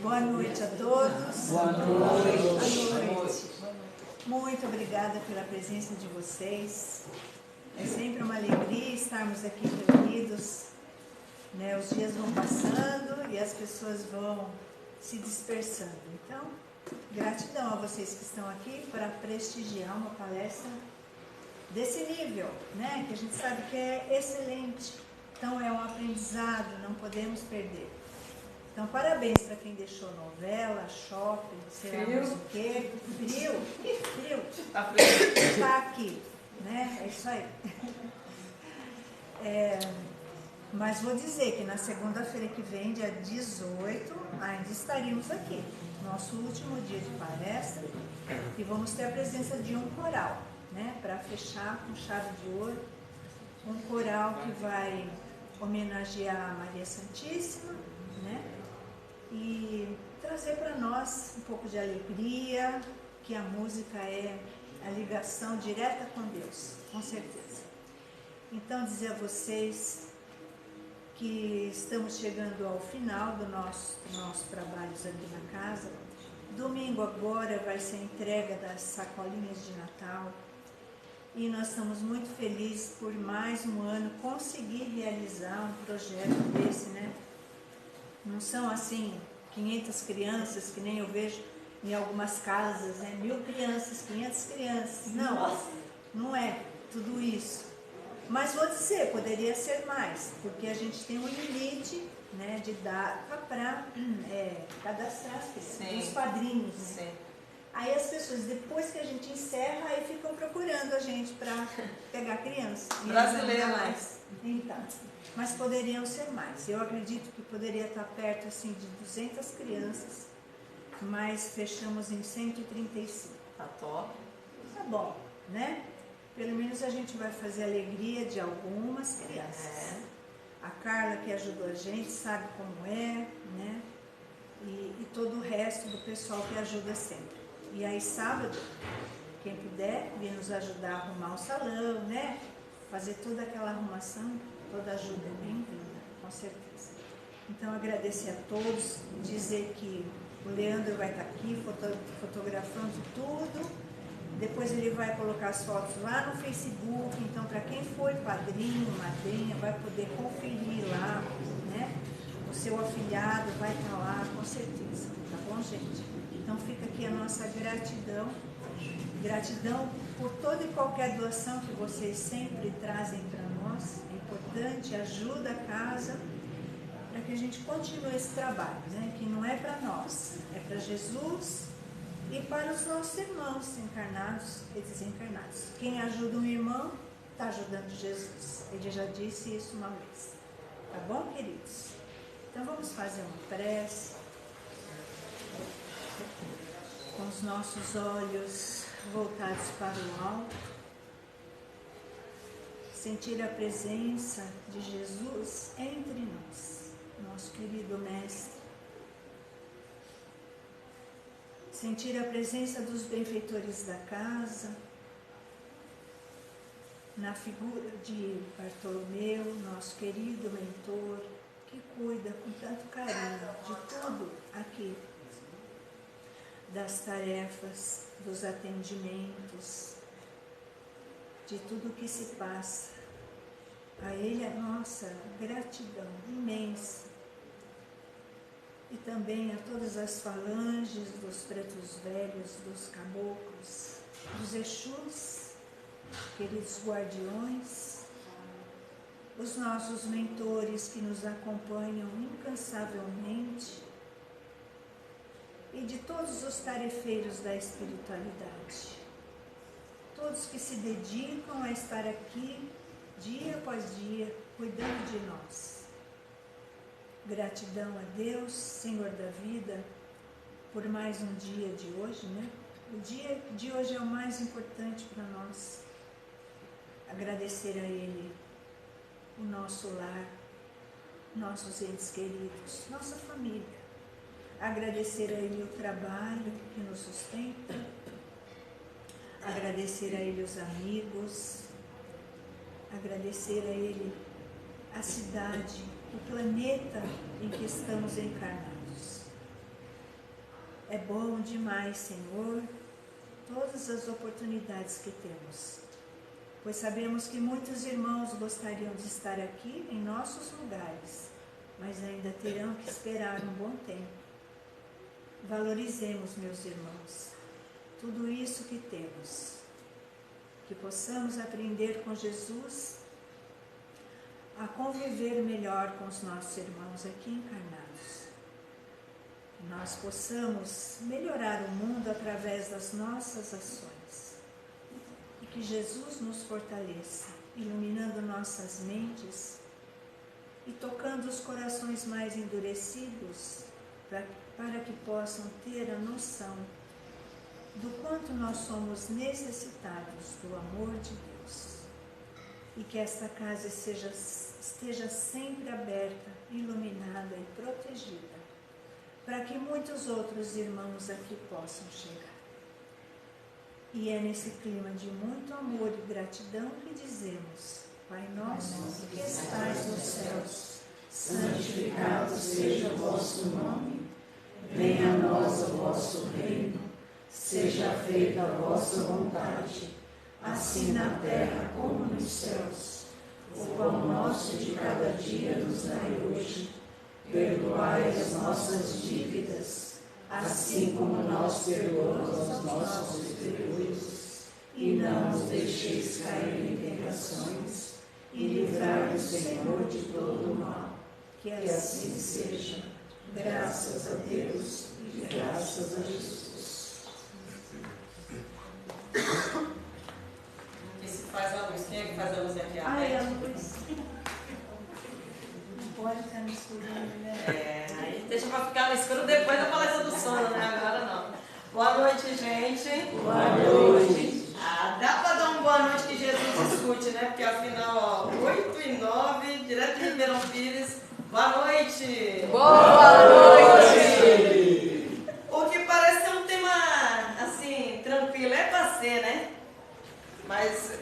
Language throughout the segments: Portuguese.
Boa noite a todos. Boa noite. Boa noite. Muito obrigada pela presença de vocês. É sempre uma alegria estarmos aqui reunidos, né? Os dias vão passando e as pessoas vão se dispersando. Então, gratidão a vocês que estão aqui para prestigiar uma palestra desse nível, né? Que a gente sabe que é excelente. Então, é um aprendizado, não podemos perder. Então, parabéns para quem deixou novela, shopping, sei lá mais o quê. Frio. Tá frio. Está aqui, né? É isso aí. Mas vou dizer que na segunda-feira que vem, dia 18, ainda estaríamos aqui, nosso último dia de palestra, e vamos ter a presença de um coral, né? Para fechar com chave de ouro, um coral que vai homenagear a Maria Santíssima, né? E trazer para nós um pouco de alegria, que a música é a ligação direta com Deus, com certeza. Então, dizer a vocês que estamos chegando ao final do nossos trabalhos aqui na casa. Domingo agora vai ser a entrega das sacolinhas de Natal. E nós estamos muito felizes por mais um ano conseguir realizar um projeto desse, né? Não são assim 500 crianças, que nem eu vejo em algumas casas, né? 1000 crianças, 500 crianças. Não, Nossa. Não é tudo isso. Mas vou dizer, poderia ser mais, porque a gente tem um limite, né, de data para cadastrar as crianças, os padrinhos. Né? Aí as pessoas, depois que a gente encerra, aí ficam procurando a gente para pegar criança. Brasileira mais. Então, mas poderiam ser mais. Eu acredito que poderia estar perto assim, de 200 crianças, mas fechamos em 135. Tá top. Tá bom, né? Pelo menos a gente vai fazer a alegria de algumas crianças. A Carla, que ajudou a gente, sabe como é, né? E todo o resto do pessoal que ajuda sempre. E aí, sábado, quem puder, vir nos ajudar a arrumar o salão, né? Fazer toda aquela arrumação, toda ajuda é bem-vinda, com certeza. Então, agradecer a todos, dizer que o Leandro vai estar aqui fotografando tudo. Depois ele vai colocar as fotos lá no Facebook, então para quem foi padrinho, madrinha, vai poder conferir lá, né? O seu afilhado vai estar lá, com certeza, tá bom, gente? Então fica aqui a nossa gratidão, gratidão por toda e qualquer doação que vocês sempre trazem para nós, é importante, ajuda a casa, para que a gente continue esse trabalho, né? Que não é para nós, é para Jesus e para os nossos irmãos encarnados e desencarnados. Quem ajuda um irmão, está ajudando Jesus. Ele já disse isso uma vez. Tá bom, queridos? Então vamos fazer uma prece. Com os nossos olhos voltados para o alto. Sentir a presença de Jesus entre nós, nosso querido Mestre. Sentir a presença dos benfeitores da casa, na figura de Bartolomeu, nosso querido mentor, que cuida com tanto carinho de tudo aqui, das tarefas, dos atendimentos, de tudo que se passa. A Ele a nossa gratidão imensa. E também a todas as falanges dos pretos velhos, dos caboclos, dos Exus, queridos guardiões, os nossos mentores que nos acompanham incansavelmente e de todos os tarefeiros da espiritualidade, todos que se dedicam a estar aqui dia após dia, cuidando de nós. Gratidão a Deus, Senhor da vida, por mais um dia de hoje, né? O dia de hoje é o mais importante para nós. Agradecer a Ele o nosso lar, nossos entes queridos, nossa família. Agradecer a Ele o trabalho que nos sustenta. Agradecer a Ele os amigos. Agradecer a Ele a cidade, o planeta em que estamos encarnados. É bom demais, Senhor, todas as oportunidades que temos, pois sabemos que muitos irmãos gostariam de estar aqui em nossos lugares, mas ainda terão que esperar um bom tempo. Valorizemos, meus irmãos, tudo isso que temos, que possamos aprender com Jesus a conviver melhor com os nossos irmãos aqui encarnados. Que nós possamos melhorar o mundo através das nossas ações. E que Jesus nos fortaleça, iluminando nossas mentes e tocando os corações mais endurecidos para que possam ter a noção do quanto nós somos necessitados do amor de Deus. E que esta casa esteja sempre aberta, iluminada e protegida, para que muitos outros irmãos aqui possam chegar. E é nesse clima de muito amor e gratidão que dizemos: Pai nosso que estais nos céus, santificado seja o vosso nome, venha a nós o vosso reino, seja feita a vossa vontade, assim na terra como nos céus. O pão nosso de cada dia nos dai hoje. Perdoai as nossas dívidas, assim como nós perdoamos aos nossos devedores. E não nos deixeis cair em tentações, e livrai-nos, Senhor, de todo o mal. Que assim seja. Graças a Deus e graças a Jesus. Faz a luz. Quem é que faz a luz aqui? Ai, a luz. Não pode ficar no escuro, né? Aí deixa pra ficar no escuro depois da palestra do sono, né? Agora não. Boa noite, gente. Boa noite. Dá pra dar uma boa noite que Jesus escute, né? Porque afinal, 8h09, direto de Ribeirão Pires. Boa noite. Boa noite. O que parece ser um tema, assim, tranquilo, é pra ser, né? Mas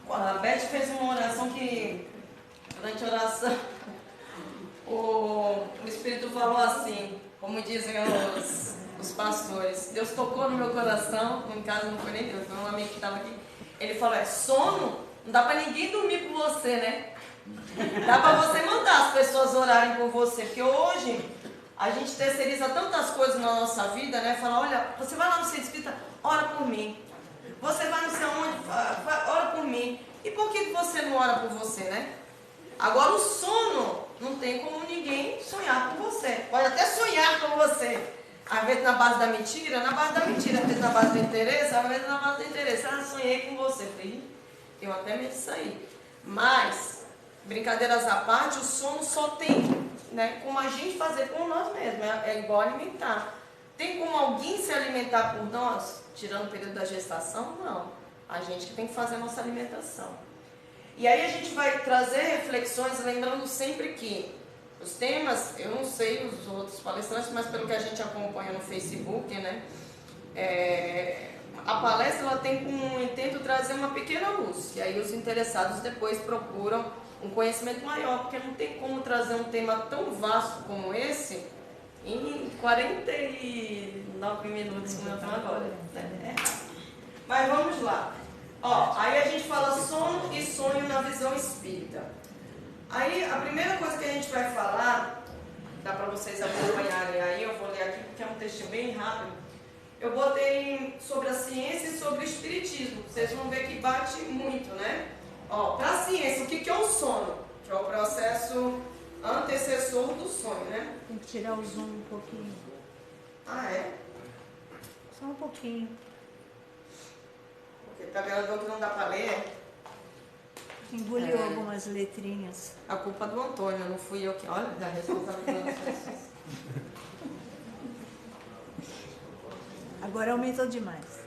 a Beth fez uma oração que, durante a oração, o Espírito falou assim, como dizem os pastores: Deus tocou no meu coração, no caso não foi nem Deus, foi um amigo que estava aqui. Ele falou: sono, não dá para ninguém dormir por você, né? Dá para você mandar as pessoas orarem por você, porque hoje a gente terceiriza tantas coisas na nossa vida, né? Fala: olha, você vai lá no centro espírita, ora por mim. Você vai não sei onde, ora por mim. E por que você não ora por você, né? Agora o sono, não tem como ninguém sonhar com você. Pode até sonhar com você. Às vezes na base da mentira, às vezes na base do interesse, às vezes na base do interesse. Sonhei com você. Falei, eu até me isso aí. Mas, brincadeiras à parte, o sono só tem, né, como a gente fazer por nós mesmos. É igual alimentar. Tem como alguém se alimentar por nós, tirando o período da gestação? Não. A gente que tem que fazer a nossa alimentação. E aí a gente vai trazer reflexões, lembrando sempre que os temas, eu não sei os outros palestrantes, mas pelo que a gente acompanha no Facebook, né? A palestra ela tem como intento trazer uma pequena luz. E aí os interessados depois procuram um conhecimento maior, porque não tem como trazer um tema tão vasto como esse em 49 minutos como eu estou agora. Mas vamos lá. Aí a gente fala sono e sonho na visão espírita. Aí a primeira coisa que a gente vai falar, dá para vocês acompanharem aí, eu vou ler aqui porque é um texto bem rápido. Eu botei sobre a ciência e sobre o espiritismo. Vocês vão ver que bate muito, né? Para a ciência, o que é o sono? Que é o processo antecessor do sonho, né? Tem que tirar o zoom um pouquinho. É? Só um pouquinho. Porque tá vendo que não dá para ler? Engoliu algumas letrinhas. A culpa do Antônio, não fui eu que... Olha, da responsabilidade. Agora aumentou demais.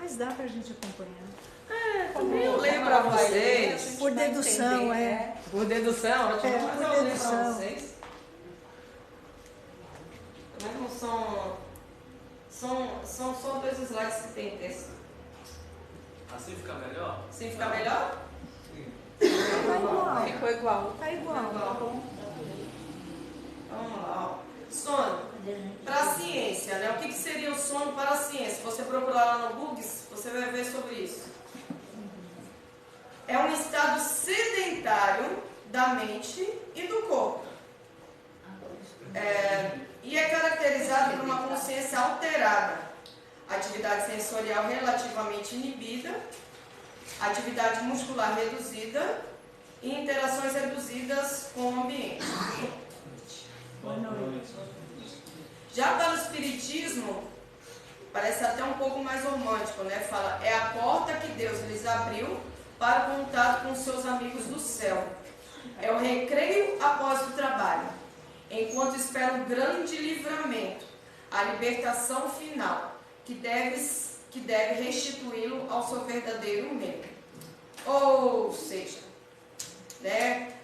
Mas dá pra gente acompanhar. Também eu leio para vocês. Por dedução, Por dedução? Por dedução. Para vocês. Também não são só 2 slides que tem texto. Assim fica melhor? Assim fica melhor? Tá igual. Ficou igual. Tá igual. Vamos lá. Ó. Sono. Para a ciência, né? O que seria o sono para a ciência? Se você procurar lá no Google, você vai ver sobre isso. É um estado sedentário da mente e do corpo. E é caracterizado por uma consciência alterada, atividade sensorial relativamente inibida, atividade muscular reduzida e interações reduzidas com o ambiente. Boa noite. Já para o espiritismo, parece até um pouco mais romântico, né? Fala, é a porta que Deus lhes abriu para o contato com seus amigos do céu. É o recreio após o trabalho, enquanto espera um grande livramento, a libertação final, que deve restituí-lo ao seu verdadeiro meio. Ou seja, né,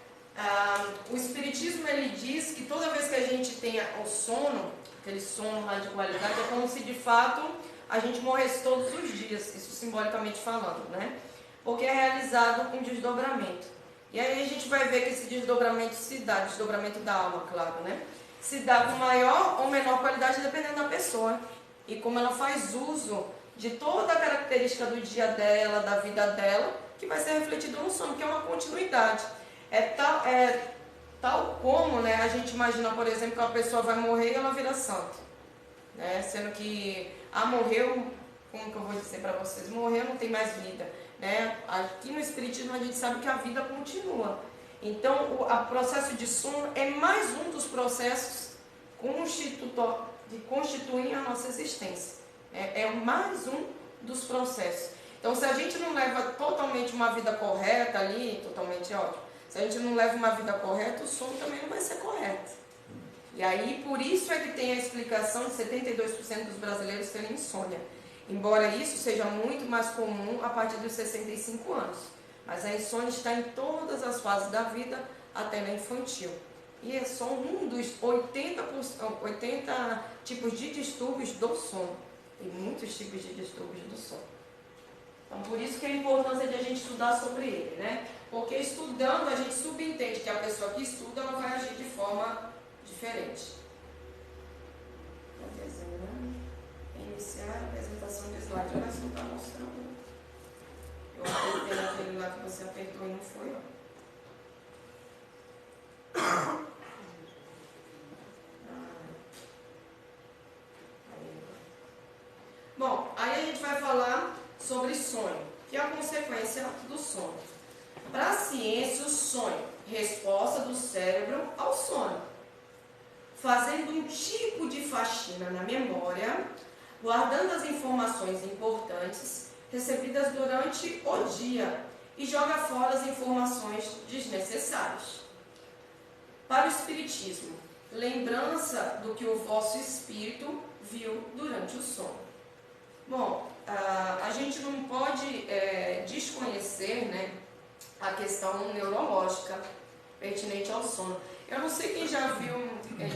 o Espiritismo ele diz que toda vez que a gente tenha o sono, aquele sono lá de qualidade, é como se de fato a gente morresse todos os dias, isso simbolicamente falando, né? Porque é realizado um desdobramento. E aí a gente vai ver que esse desdobramento se dá, desdobramento da alma, claro, né? Se dá com maior ou menor qualidade dependendo da pessoa. E como ela faz uso de toda a característica do dia dela, da vida dela, que vai ser refletido no sono, que é uma continuidade. É tal como, né, a gente imagina, por exemplo, que uma pessoa vai morrer e ela vira santo. Né? Sendo que, morreu, como que eu vou dizer para vocês? Morreu, não tem mais vida. Né? Aqui no Espiritismo a gente sabe que a vida continua. Então, o processo de sono é mais um dos processos que constituem a nossa existência. É mais um dos processos. Então, se a gente não leva totalmente uma vida correta ali, totalmente ótimo, se a gente não leva uma vida correta, o sono também não vai ser correto. E aí, por isso é que tem a explicação de 72% dos brasileiros terem insônia. Embora isso seja muito mais comum a partir dos 65 anos. Mas a insônia está em todas as fases da vida, até na infantil. E é só um dos 80 tipos de distúrbios do sono. Tem muitos tipos de distúrbios do sono. Então, por isso que é a importância de a gente estudar sobre ele, né? Porque estudando, a gente subentende que a pessoa que estuda, ela vai agir de forma diferente. Iniciar a apresentação de slide, mas não está mostrando. Eu apertei naquele lá que você apertou e não foi, ó. Bom, aí a gente vai falar sobre sonho, que é a consequência do sono. Para a ciência, o sonho, resposta do cérebro ao sono, fazendo um tipo de faxina na memória, guardando as informações importantes recebidas durante o dia e joga fora as informações desnecessárias. Para o Espiritismo, lembrança do que o vosso espírito viu durante o sono. Bom, a gente não pode desconhecer, né, a questão neurológica pertinente ao sono. Eu não sei quem já viu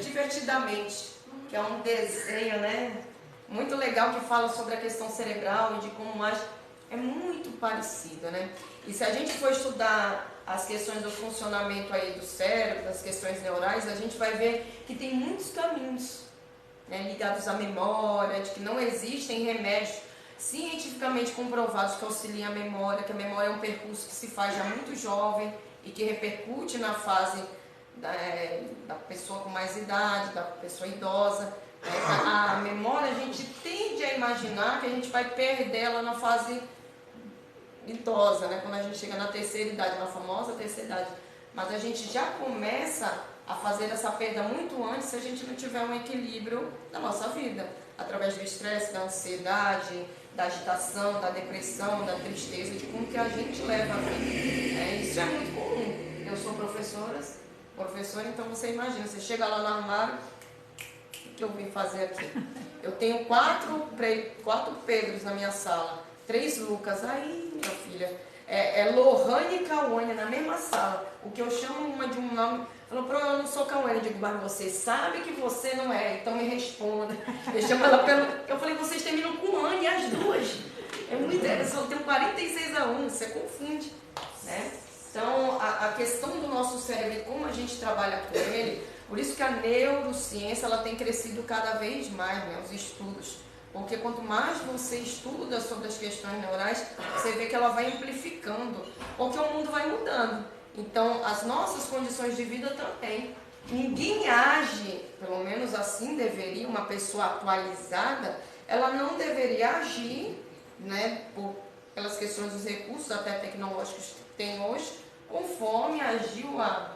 Divertidamente, que é um desenho, né, muito legal que fala sobre a questão cerebral e de como age. É muito parecido, né? E se a gente for estudar as questões do funcionamento aí do cérebro, das questões neurais, a gente vai ver que tem muitos caminhos, né, ligados à memória, de que não existem remédios cientificamente comprovados que auxiliam a memória, que a memória é um percurso que se faz já muito jovem e que repercute na fase da pessoa com mais idade, da pessoa idosa. A memória, a gente tende a imaginar que a gente vai perder ela na fase idosa, né? Quando a gente chega na terceira idade, na famosa terceira idade. Mas a gente já começa a fazer essa perda muito antes se a gente não tiver um equilíbrio na nossa vida, através do estresse, da ansiedade, da agitação, da depressão, da tristeza, de como que a gente leva a vida. Isso é muito comum. Eu sou professora, então você imagina, você chega lá no armário, o que eu vim fazer aqui? Eu tenho quatro Pedros na minha sala. 3 Lucas. Aí, minha filha, é Lohane e Cauane na mesma sala. O que eu chamo uma de um nome. Falou, eu não sou Cauane. Eu digo, mas você sabe que você não é, então me responda. Eu chamo ela pelo. Eu falei, vocês terminam com Anne, as duas. É muito interessante, eu tenho 46 alunos, você confunde, né? Então, a questão do nosso cérebro, como a gente trabalha com ele, por isso que a neurociência ela tem crescido cada vez mais, né, os estudos. Porque quanto mais você estuda sobre as questões neurais, você vê que ela vai amplificando, porque o mundo vai mudando. Então, as nossas condições de vida também. Ninguém age, pelo menos assim deveria, uma pessoa atualizada, ela não deveria agir, né, pelas questões dos recursos até tecnológicos que tem hoje, conforme agiu há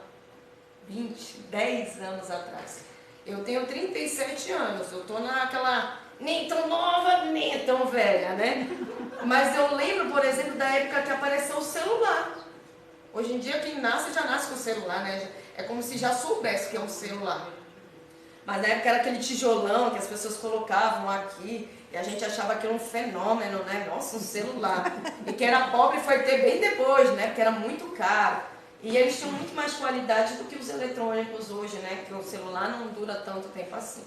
20, 10 anos atrás. Eu tenho 37 anos, eu estou naquela nem tão nova, nem tão velha, né? Mas eu lembro, por exemplo, da época que apareceu o celular. Hoje em dia quem nasce já nasce com o celular, né? É como se já soubesse que é um celular. Mas na época era aquele tijolão que as pessoas colocavam aqui e a gente achava aquilo um fenômeno, né? Nossa, um celular. E quem era pobre foi ter bem depois, né? Porque era muito caro. E eles tinham muito mais qualidade do que os eletrônicos hoje, né? Porque o celular não dura tanto tempo assim.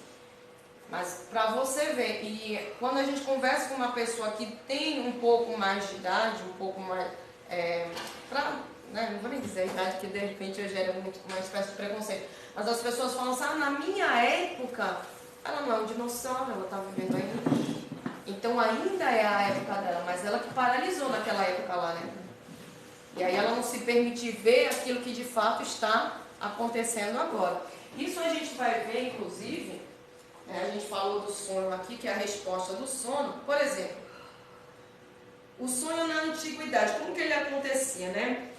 Mas para você ver, e quando a gente conversa com uma pessoa que tem um pouco mais de idade, um pouco mais... não vou nem dizer a idade, que de repente eu gero muito uma espécie de preconceito. Mas as pessoas falam assim, na minha época, ela não é um dinossauro, ela está vivendo ainda. Então ainda é a época dela, mas ela que paralisou naquela época lá, né? E aí ela não se permite ver aquilo que de fato está acontecendo agora. Isso a gente vai ver, inclusive, a gente falou do sono aqui, que é a resposta do sono. Por exemplo, o sonho na antiguidade, como que ele acontecia, né?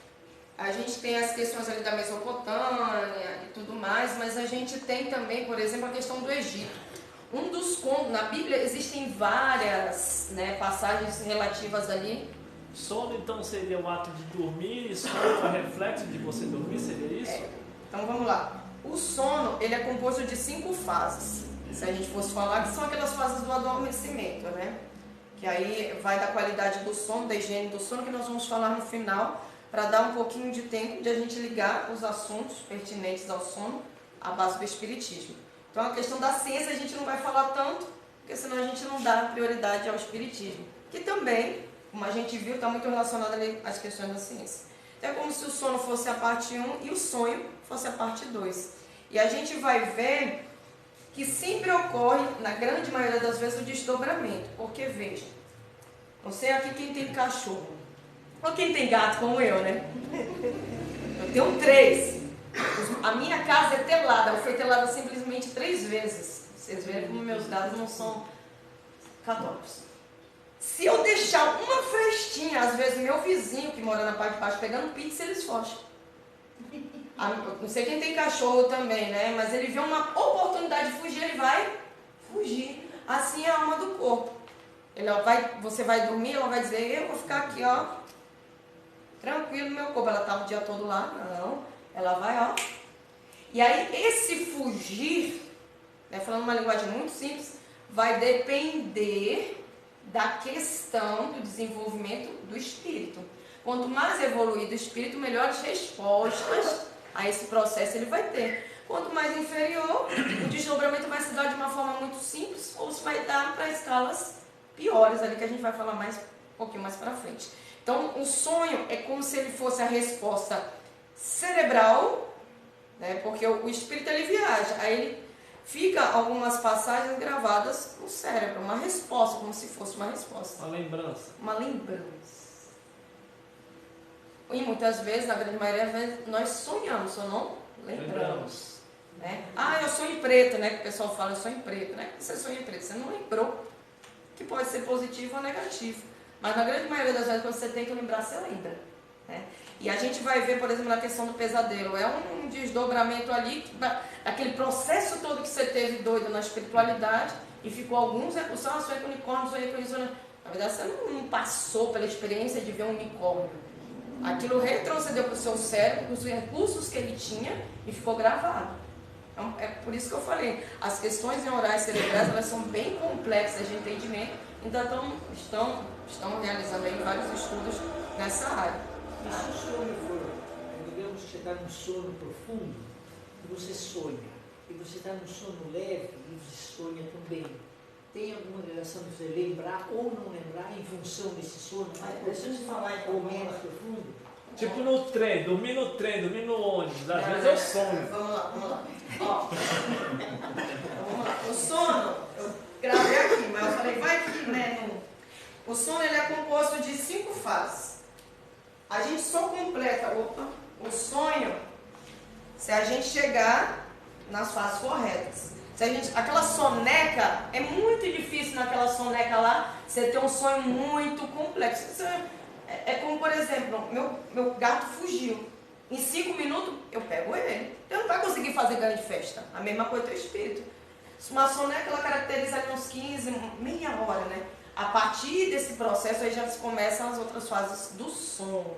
A gente tem as questões ali da Mesopotâmia e tudo mais, mas a gente tem também, por exemplo, a questão do Egito. Um dos contos, na Bíblia existem várias, né, passagens relativas ali. Sono, então, seria o ato de dormir, e sono é reflexo de você dormir, seria isso? Então vamos lá. O sono, ele é composto de 5 fases. Se a gente fosse falar, que são aquelas fases do adormecimento, né? Que aí vai da qualidade do sono, da higiene do sono, que nós vamos falar no final, para dar um pouquinho de tempo de a gente ligar os assuntos pertinentes ao sono à base do espiritismo. Então a questão da ciência a gente não vai falar tanto, porque senão a gente não dá prioridade ao espiritismo, que também, como a gente viu, está muito relacionado ali às questões da ciência. Então é como se o sono fosse a parte 1 e o sonho fosse a parte 2. E a gente vai ver que sempre ocorre, na grande maioria das vezes, o desdobramento. Porque, veja, não sei aqui quem tem cachorro, ou quem tem gato como eu, né? Eu tenho 3. A minha casa é telada, ela foi telada simplesmente 3 vezes. Vocês verem como meus dados não são católicos. Se eu deixar uma frestinha, às vezes meu vizinho que mora na parte de baixo pegando pizza, eles fogem. Não sei quem tem cachorro também, né? Mas ele vê uma oportunidade de fugir, ele vai fugir. Assim é a alma do corpo. Você vai dormir, ela vai dizer, eu vou ficar aqui, ó, tranquilo no meu corpo. Ela estava o dia todo lá, não. Ela vai, ó. E aí esse fugir, né, falando uma linguagem muito simples, vai depender da questão do desenvolvimento do espírito. Quanto mais evoluído o espírito, melhores respostas a esse processo ele vai ter. Quanto mais inferior, o desdobramento vai se dar de uma forma muito simples, ou se vai dar para escalas piores, ali que a gente vai falar mais, um pouquinho mais para frente. Então, o sonho é como se ele fosse a resposta cerebral, né, porque o espírito ele viaja, aí ele fica algumas passagens gravadas no cérebro, uma resposta, como se fosse uma resposta. Uma lembrança. Uma lembrança. E muitas vezes, na grande maioria das vezes, nós sonhamos, ou não lembramos. Né? Eu sonho em preto, né? Que o pessoal fala, eu sonho em preto, né? Você sonha em preto, você não lembrou. Que pode ser positivo ou negativo. Mas na grande maioria das vezes, quando você tem que lembrar, você lembra. Né? E a gente vai ver, por exemplo, na questão do pesadelo. É um desdobramento ali, aquele processo todo que você teve doido na espiritualidade, e ficou alguns recursos, sonhei com unicórnio, sonhei com isso. Na verdade, você não passou pela experiência de ver um unicórnio. Aquilo retrocedeu para o seu cérebro, os recursos que ele tinha, e ficou gravado. Então, é por isso que eu falei, as questões neurais cerebrais, elas são bem complexas de entendimento, Então estão realizando aí vários estudos nessa área. E se o sonho for, digamos que você está num sono profundo, e você sonha, e você está num sono leve e você sonha também, tem alguma relação de você lembrar ou não lembrar em função desse sono? Deixa eu te falar então. Ou menos profundo? Tipo no trem, dormir no ônibus, às vezes eu sonho. Vamos lá. Ó, vamos lá. O sono, eu gravei aqui, mas eu falei, vai que, né? O sono ele é composto de 5 fases. A gente só completa o sonho se a gente chegar nas fases corretas. Aquela soneca, é muito difícil naquela soneca lá, você ter um sonho muito complexo. É como, por exemplo, meu gato fugiu. Em 5 minutos, eu pego ele. Eu não vai conseguir fazer grande festa. A mesma coisa do espírito. Uma soneca, ela caracteriza ali uns 15, meia hora, né? A partir desse processo, aí já começam as outras fases do sono.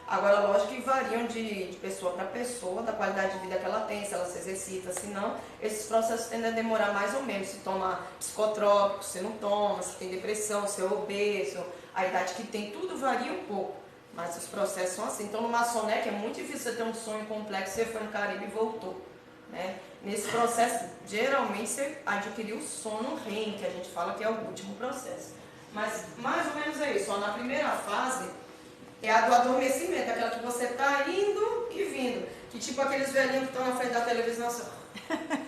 Agora, lógico que variam de pessoa para pessoa, da qualidade de vida que ela tem, se ela se exercita, se não. Esses processos tendem a demorar mais ou menos. Se toma psicotrópico, se não toma, se tem depressão, se é obeso, a idade que tem, tudo varia um pouco. Mas os processos são assim. Então, numa soneca é muito difícil você ter um sonho complexo, você foi no Caribe e voltou. Né? Nesse processo, geralmente, você adquiriu o sono REM, que a gente fala que é o último processo. Mas, mais ou menos é isso. Ó, na primeira fase, é a do adormecimento, aquela que você está indo e vindo. Que tipo aqueles velhinhos que estão na frente da televisão, assim.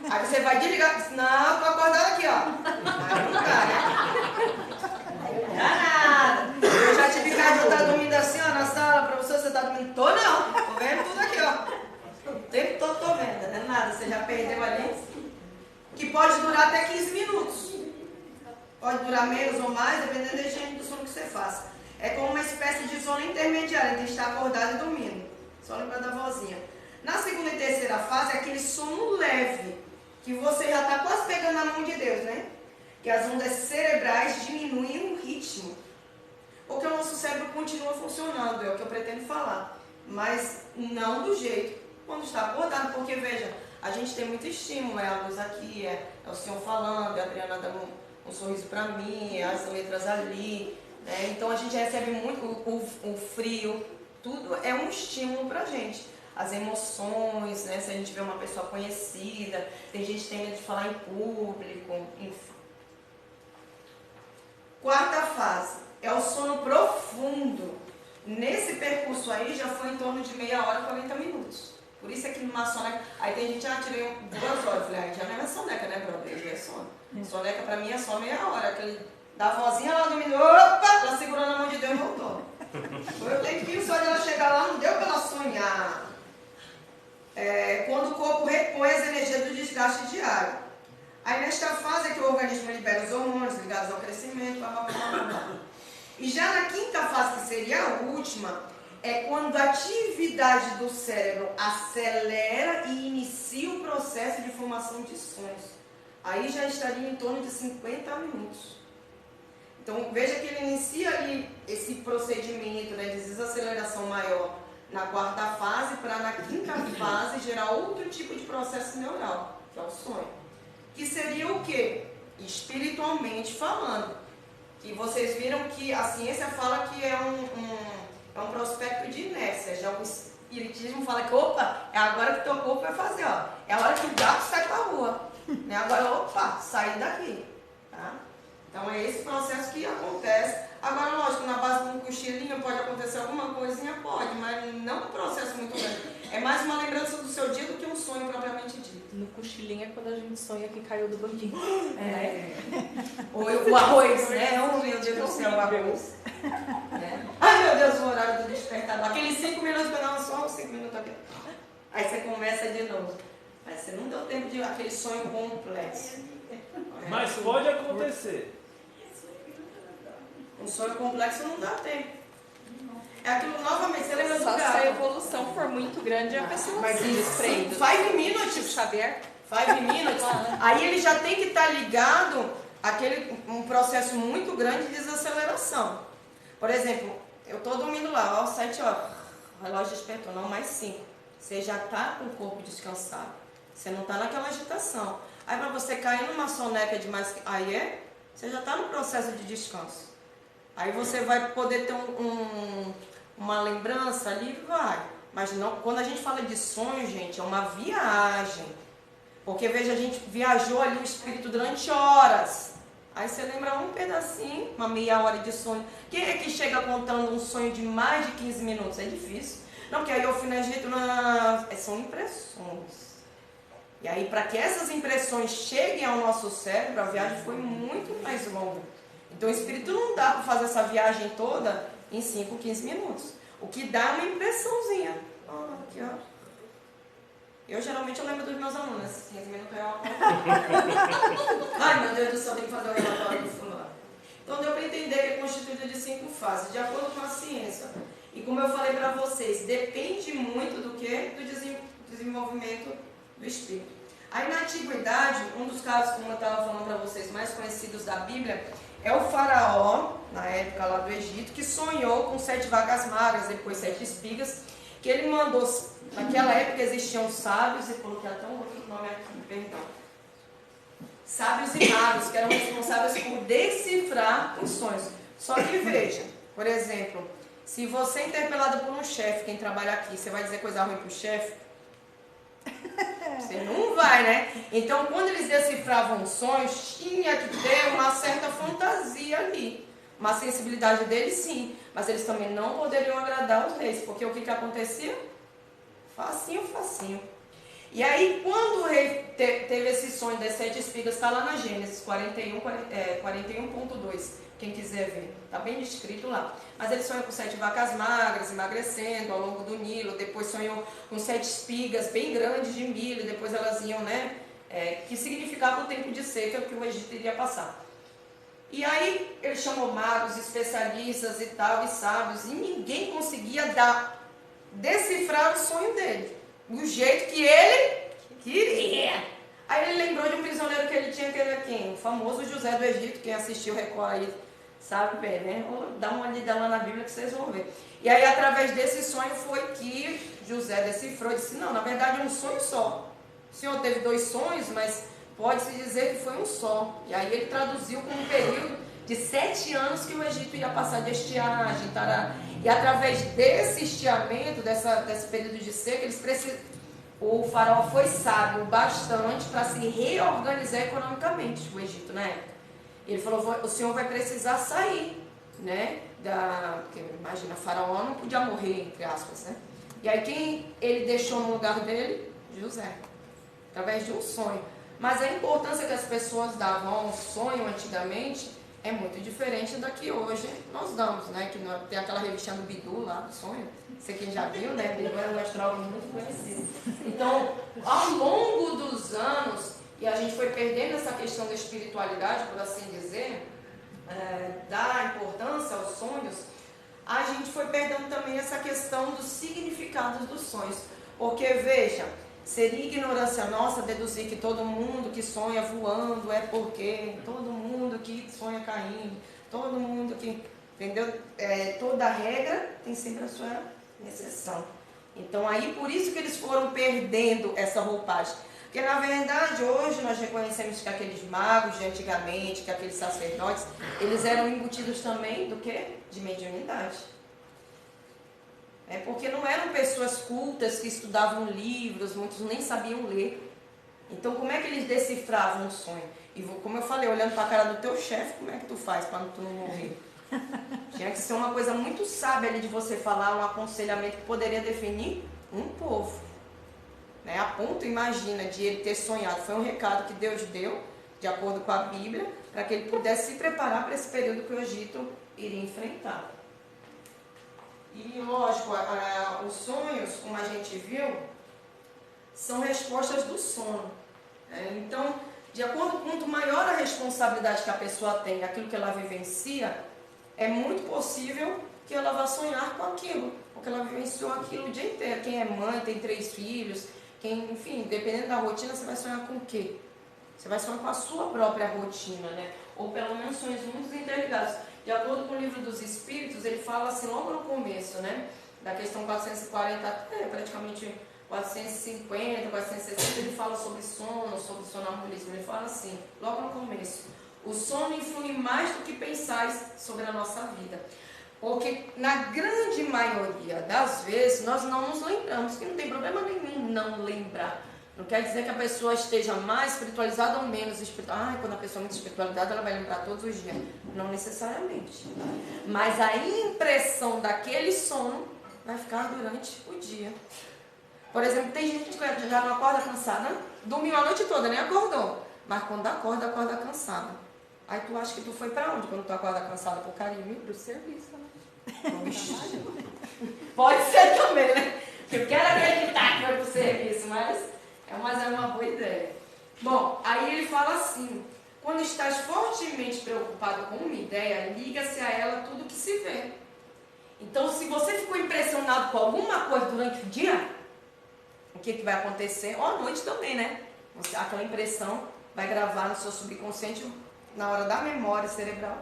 Aí você vai desligar, não, tô acordado aqui, ó. Aí não dá, né? Não dá nada. Eu já tive caso de eu estar dormindo assim, ó, na sala, professor, você está dormindo? Tô não, tô vendo tudo aqui, ó. O tempo todo tô vendo, não é nada, você já perdeu ali. Que pode durar até 15 minutos. Pode durar menos ou mais, dependendo do jeito do sono que você faça. É como uma espécie de sono intermediário entre estar acordado e dormindo. Só lembrar da vozinha. Na segunda e terceira fase é aquele sono leve, que você já está quase pegando na mão de Deus, né? Que as ondas cerebrais diminuem o ritmo. Porque o nosso cérebro continua funcionando, é o que eu pretendo falar. Mas não do jeito quando está acordado, porque veja, a gente tem muito estímulo, é a luz aqui, é o senhor falando, é a Adriana dando um sorriso para mim, é as letras ali. Então a gente recebe muito o frio, tudo é um estímulo para a gente. As emoções, né? Se a gente vê uma pessoa conhecida, tem gente que tem medo de falar em público, enfim. Quarta fase é o sono profundo. Nesse percurso aí já foi em torno de meia hora, 40 minutos. Por isso é que numa soneca. Aí tem gente que tirei 2 horas. Eu falei, já não é soneca, né, brother? Já é sono. Soneca pra mim é só meia hora. Aquele da vozinha lá dormindo, opa, ela segurou na mão de Deus e voltou. Foi o tempinho só de ela chegar lá, não deu pra ela sonhar. Quando o corpo repõe as energias do desgaste diário. Aí nesta fase é que o organismo libera os hormônios ligados ao crescimento, E já na quinta fase, que seria a última, é quando a atividade do cérebro acelera e inicia o processo de formação de sonhos. Aí já estaria em torno de 50 minutos. Então veja que ele inicia ali esse procedimento, né, de desaceleração maior na quarta fase, para na quinta fase gerar outro tipo de processo neural, que é o sonho. Que seria o quê? Espiritualmente falando. E vocês viram que a ciência fala que é um prospecto de inércia. Já o espiritismo fala que, opa, é agora que teu corpo vai fazer, ó. É a hora que o gato sai pra rua. Né? Agora, opa, sair daqui. Tá? Então é esse processo que acontece. Agora, lógico, na base de um cochilinho pode acontecer alguma coisinha, pode, mas não um processo muito grande. É mais uma lembrança do seu dia do que um sonho propriamente dito. No cochilinho é quando a gente sonha que caiu do banquinho. Ou o arroz, né? Oh, meu Deus do céu, o arroz. Ai, meu Deus, o horário do despertador. Aqueles 5 minutos que eu não só 5 minutos aqui. Aí você começa de novo. Mas você não deu tempo de aquele sonho complexo. Mas pode acontecer. Um sonho complexo não dá tempo. É aquilo novamente, você lembra do Só se a gato? evolução for muito grande, a pessoa Mas se desprende. 5 minutes. Tipo Xavier. 5 minutes. Aí ele já tem que estar ligado àquele um processo muito grande de desaceleração. Por exemplo, eu estou dormindo lá, ó, 7 horas. O relógio despertou, não, mais 5. Você já está com o corpo descansado. Você não está naquela agitação. Aí para você cair numa soneca de mais... Aí é você já está no processo de descanso. Aí você vai poder ter uma lembrança ali, vai. Mas não, quando a gente fala de sonho, gente, é uma viagem. Porque, veja, a gente viajou ali o espírito durante horas. Aí você lembra um pedacinho, uma meia hora de sonho. Quem é que chega contando um sonho de mais de 15 minutos? É difícil. Não, porque aí eu fui na jeito são impressões. E aí, para que essas impressões cheguem ao nosso cérebro, a viagem foi muito mais longa. Então, o espírito não dá para fazer essa viagem toda em 5, 15 minutos. O que dá é uma impressãozinha. Aqui, ó. Eu geralmente lembro dos meus alunos. 15 minutos eu ai, meu Deus do céu, tem que fazer o relatório do fulano. Então, deu para entender que é constituído de 5 fases, de acordo com a ciência. E como eu falei para vocês, depende muito do que? Do desenvolvimento do espírito. Aí na antiguidade, um dos casos, como eu estava falando para vocês, mais conhecidos da Bíblia, é o faraó, na época lá do Egito, que sonhou com 7 vacas magras, depois 7 espigas, que ele mandou, naquela época existiam sábios, e coloquei até um outro nome aqui, perdão. Sábios e magos, que eram responsáveis por decifrar os sonhos. Só que veja, por exemplo, se você é interpelado por um chefe, quem trabalha aqui, você vai dizer coisa ruim para o chefe? Você não vai, né? Então, quando eles decifravam sonhos, tinha que ter uma certa fantasia ali. Uma sensibilidade deles, sim. Mas eles também não poderiam agradar os reis. Porque o que acontecia? Facinho, facinho. E aí, quando o rei teve esse sonho das 7 espigas, está lá na Gênesis 41.2. Quem quiser ver, está bem descrito lá. Mas ele sonhou com 7 vacas magras, emagrecendo ao longo do Nilo. Depois sonhou com 7 espigas bem grandes de milho. Depois elas iam, né? Que significava o tempo de seca que o Egito iria passar. E aí ele chamou magos, especialistas e tal, e sábios. E ninguém conseguia decifrar o sonho dele. Do jeito que ele queria. Aí ele lembrou de um prisioneiro que ele tinha, que era quem? O famoso José do Egito. Quem assistiu o Record aí sabe bem, né? Dá uma lida lá na Bíblia que vocês vão ver. E aí, através desse sonho, foi que José decifrou e disse, não, na verdade é um sonho só. O senhor teve 2 sonhos, mas pode-se dizer que foi um só. E aí ele traduziu como um período de 7 anos que o Egito ia passar de estiagem. E através desse estiamento, desse período de seca, o faraó foi sábio bastante para se reorganizar economicamente, o Egito, na época. Ele falou, o senhor vai precisar sair, né? Porque imagina, o faraó não podia morrer, entre aspas, né? E aí quem ele deixou no lugar dele? José. Através de um sonho. Mas a importância que as pessoas davam a um sonho antigamente é muito diferente da que hoje nós damos, né? Que tem aquela revistinha do Bidu lá, do sonho. Não sei quem já viu, né? Bidu era um astrólogo muito conhecido. Então, ao longo dos anos, e a gente foi perdendo essa questão da espiritualidade, por assim dizer, da importância aos sonhos, a gente foi perdendo também essa questão dos significados dos sonhos. Porque, veja, seria ignorância nossa deduzir que todo mundo que sonha voando é porque, todo mundo que sonha caindo, todo mundo que, entendeu? Toda regra tem sempre a sua exceção. Então, aí, por isso que eles foram perdendo essa roupagem. Porque, na verdade, hoje nós reconhecemos que aqueles magos de antigamente, que aqueles sacerdotes, eles eram embutidos também do quê? De mediunidade. Porque não eram pessoas cultas que estudavam livros, muitos nem sabiam ler. Então, como é que eles decifravam o sonho? E como eu falei, olhando para a cara do teu chefe, como é que tu faz para tu não morrer? Tinha que ser uma coisa muito sábia ali de você falar, um aconselhamento que poderia definir um povo. A ponto, imagina, de ele ter sonhado. Foi um recado que Deus deu, de acordo com a Bíblia, para que ele pudesse se preparar para esse período que o Egito iria enfrentar. E, lógico, os sonhos, como a gente viu, são respostas do sono. Então, de acordo com quanto maior a responsabilidade que a pessoa tem, aquilo que ela vivencia, é muito possível que ela vá sonhar com aquilo, porque ela vivenciou aquilo o dia inteiro. Quem é mãe, tem 3 filhos, enfim, dependendo da rotina, você vai sonhar com o quê? Você vai sonhar com a sua própria rotina, né? Ou pelo menos sonhos muito interligados. De acordo com o livro dos Espíritos, ele fala assim logo no começo, né? Da questão 440 até praticamente 450, 460, ele fala sobre sono, sobre sonambulismo. Ele fala assim, logo no começo: O sono influi mais do que pensais sobre a nossa vida. Porque na grande maioria das vezes nós não nos lembramos, que não tem problema nenhum não lembrar. Não quer dizer que a pessoa esteja mais espiritualizada ou menos espiritualizada. Quando a pessoa é muito espiritualizada, ela vai lembrar todos os dias. Não necessariamente. Mas a impressão daquele sono vai ficar durante o dia. Por exemplo, tem gente que já não acorda cansada, dormiu a noite toda, nem acordou. Mas quando acorda, acorda cansada. Aí tu acha que tu foi pra onde quando tu acorda cansada? Pro carinho? Pro serviço, né? Pode ser também, né? Eu quero acreditar que foi pro serviço, mas é uma boa ideia. Bom, aí ele fala assim: quando estás fortemente preocupado com uma ideia, liga-se a ela tudo que se vê. Então, se você ficou impressionado com alguma coisa durante o dia, o que vai acontecer? Ou à noite também, né? Aquela impressão vai gravar no seu subconsciente, na hora da memória cerebral,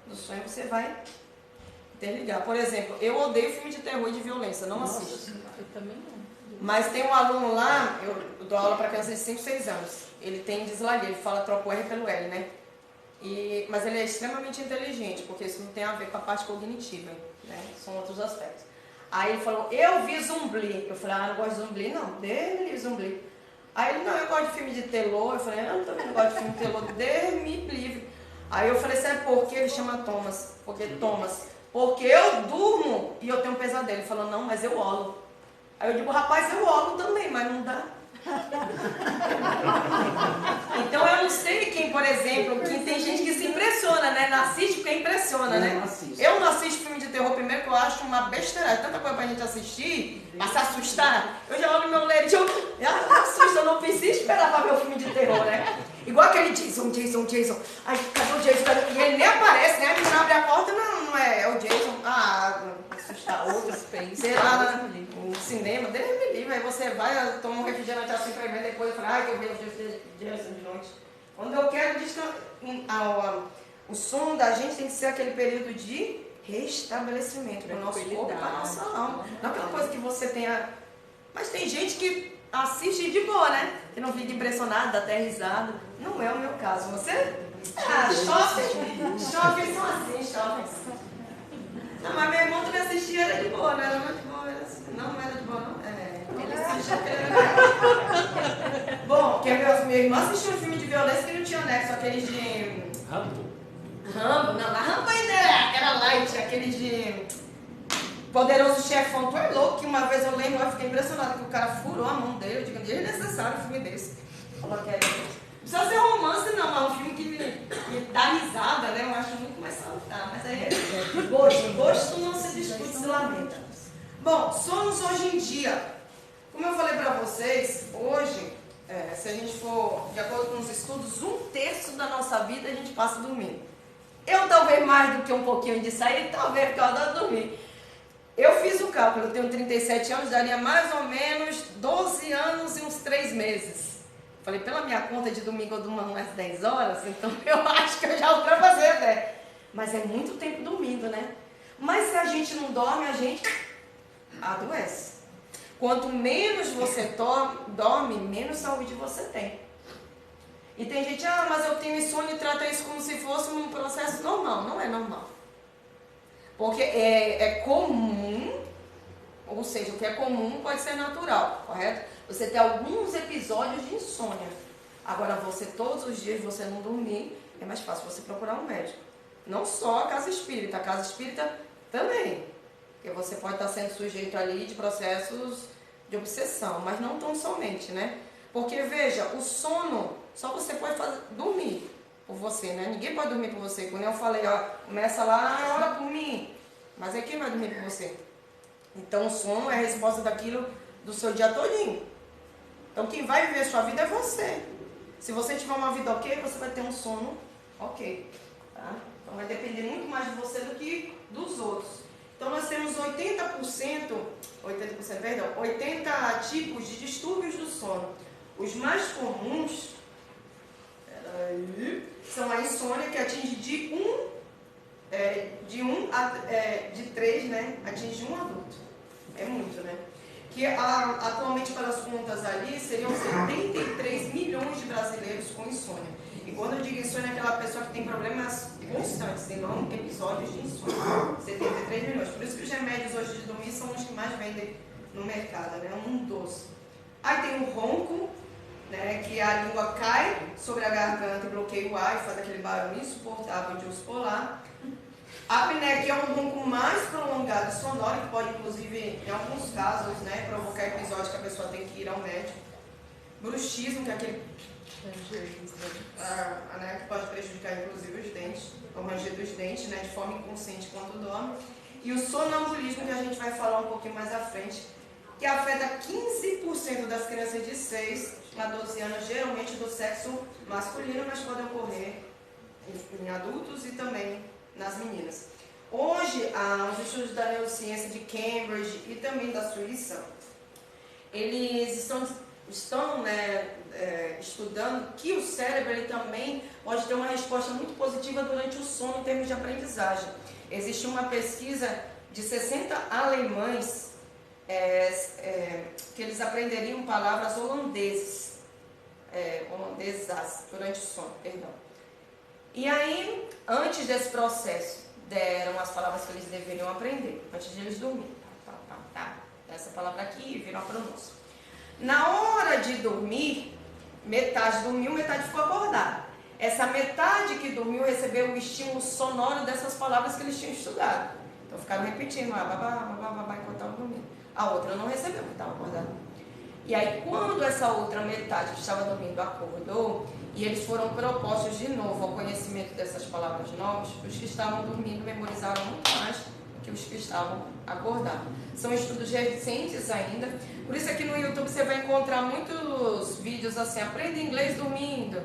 do sonho, você vai interligar. Por exemplo, eu odeio filme de terror e de violência, não assisto. Eu também não. Mas tem um aluno lá, eu dou aula para crianças de 5, 6 anos. Ele tem dislexia, ele fala, troca o R pelo L, né? Mas ele é extremamente inteligente, porque isso não tem a ver com a parte cognitiva, né? São outros aspectos. Aí ele falou, eu vi Zumbli. Eu falei, não gosto de Zumbli, não. Deus me Zumbli. Aí ele, não, eu gosto de filme de terror. Eu falei, eu também não gosto de filme de terror. Deus me livre. Aí eu falei, sabe por que ele chama Thomas? Porque eu durmo e eu tenho um pesadelo. Ele falou, não, mas eu olo. Aí eu digo, rapaz, eu olo também, mas não dá. Então eu não sei quem, por exemplo, que tem gente que se impressiona, né? Não assiste porque impressiona, né? Eu não assisto filme de terror primeiro, que eu acho uma besteira, tanta coisa pra gente assistir, pra se assustar. Eu já olho meu leite, eu assusto, eu não preciso esperar pra ver o filme de terror, né? Igual aquele Jason. Ai, cadê o Jason? E ele nem aparece, né? A menina abre a porta, não é o Jason. Assustar outro, sei lá, no cinema, Deus me livre. Aí você vai, toma um refrigerante assim pra mim, depois eu falo, ai, que eu vejo Jason de noite. Quando eu quero descansar, o sono da gente tem que ser aquele período de restabelecimento para o nosso corpo e para a nossa alma. Não é aquela coisa que você tenha. Mas tem gente que assiste de boa, né? Que não fica impressionado, dá até risada. Não é o meu caso. Você? Shoppings são assim, shoppings. Não, mas meu irmão também assistia, era de boa, não era de boa. Não era de boa, não. Ele assistia que era. Bom, porque meu irmão assistiu um filme de violência que não tinha nexo, aqueles de. Rambo, não, a Rambo ainda era light, aquele de Poderoso Chefão. Tu é louco, que uma vez eu lembro, eu fiquei impressionada que o cara furou a mão dele. Eu digo, é desnecessário um filme desse. Falou que precisa ser romance, não, mas um filme que me dá risada, né? Eu acho muito mais salutar, mas aí é gosto não se discute, se lamenta. Bom, sonos hoje em dia. Como eu falei pra vocês, hoje, se a gente for, de acordo com os estudos, 1/3 da nossa vida a gente passa dormindo. Eu talvez mais do que um pouquinho disso aí, talvez porque eu adoro dormir. Eu fiz o cálculo, eu tenho 37 anos, daria mais ou menos 12 anos e uns 3 meses. Falei, pela minha conta de domingo eu durmo umas 10 horas, então eu acho que eu já ultrapassei até. Mas é muito tempo dormindo, né? Mas se a gente não dorme, a gente adoece. Quanto menos você dorme, menos saúde você tem. E tem gente, mas eu tenho insônia e trata isso como se fosse um processo normal. Não é normal. Porque é comum, ou seja, o que é comum pode ser natural, correto? Você tem alguns episódios de insônia. Agora, você todos os dias você não dormir, é mais fácil você procurar um médico. Não só a casa espírita também. Porque você pode estar sendo sujeito ali de processos de obsessão, mas não tão somente, né? Porque, veja, o sono, só você pode dormir por você, né? Ninguém pode dormir por você. Quando eu falei, começa lá, ora por mim. Mas é quem vai dormir por você? Então, o sono é a resposta daquilo do seu dia todinho. Então, quem vai viver a sua vida é você. Se você tiver uma vida ok, você vai ter um sono ok. Tá? Então, vai depender muito mais de você do que dos outros. Então, nós temos 80 tipos de distúrbios do sono. Os mais comuns são a insônia, que atinge de 3, né? Atinge um adulto. É muito, né? que atualmente, pelas contas ali, seriam 73 milhões de brasileiros com insônia. E quando eu digo insônia, é aquela pessoa que tem problemas constantes, e não episódios de insônia. 73 milhões. Por isso que os remédios hoje de dormir são os que mais vendem no mercado, né? Um dos. Aí tem o ronco, né? Que a língua cai sobre a garganta e bloqueia o ar e faz aquele barulho insuportável de urso polar. A apneia, que é um ronco mais prolongado e sonoro, que pode, inclusive, em alguns casos, né, provocar episódios que a pessoa tem que ir ao médico. Bruxismo, que é aquele né, que pode prejudicar, inclusive, os dentes, o ranger dos dentes, né, de forma inconsciente quando dorme. E o sonambulismo, que a gente vai falar um pouquinho mais à frente, que afeta 15% das crianças de 6 a 12 anos, geralmente do sexo masculino, mas pode ocorrer em adultos e também nas meninas. Hoje, os estudos da neurociência de Cambridge e também da Suíça, eles estão estudando que o cérebro ele também pode ter uma resposta muito positiva durante o sono em termos de aprendizagem. Existe uma pesquisa de 60 alemães que eles aprenderiam palavras holandesas durante o sono, perdão. E aí, antes desse processo, deram as palavras que eles deveriam aprender, antes de eles dormirem. Essa palavra aqui virou a pronúncia. Na hora de dormir, metade dormiu, metade ficou acordada. Essa metade que dormiu recebeu o estímulo sonoro dessas palavras que eles tinham estudado. Então ficaram repetindo, enquanto estavam dormindo. A outra não recebeu, porque estava acordada. E aí, quando essa outra metade que estava dormindo acordou, e eles foram propostos de novo ao conhecimento dessas palavras novas, os que estavam dormindo memorizaram muito mais do que os que estavam acordados. São estudos recentes ainda, por isso aqui no YouTube você vai encontrar muitos vídeos assim, aprenda inglês dormindo,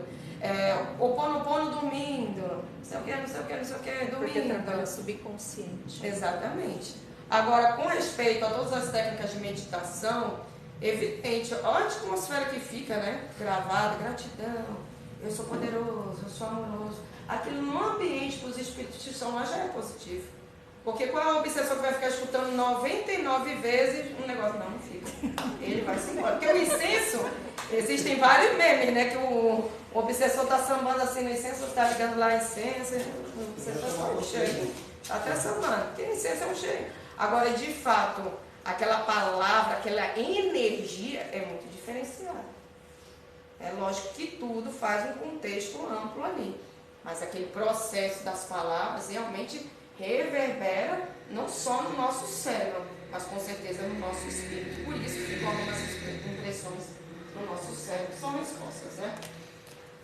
Ho'oponopono dormindo, não sei o que, dormindo. Porque trabalha subconsciente. Exatamente. Agora, com respeito a todas as técnicas de meditação, evidente, olha a atmosfera que fica, né? Gravada, gratidão, eu sou poderoso, eu sou amoroso. Aquilo no ambiente que os espíritos estão lá já é positivo. Porque qual é a obsessão que vai ficar escutando 99 vezes um negócio? Não fica. Ele vai se embora. Porque o incenso, existem vários memes, né? Que o obsessor está sambando assim no incenso, está ligando lá incenso, o obsessor está um cheio. Está até sambando, porque incenso é um cheio. Agora, de fato, aquela palavra, aquela energia é muito diferenciada. É lógico que tudo faz um contexto amplo ali. Mas aquele processo das palavras realmente reverbera não só no nosso cérebro, mas com certeza no nosso espírito. Por isso que ficam algumas impressões no nosso cérebro, são respostas, né?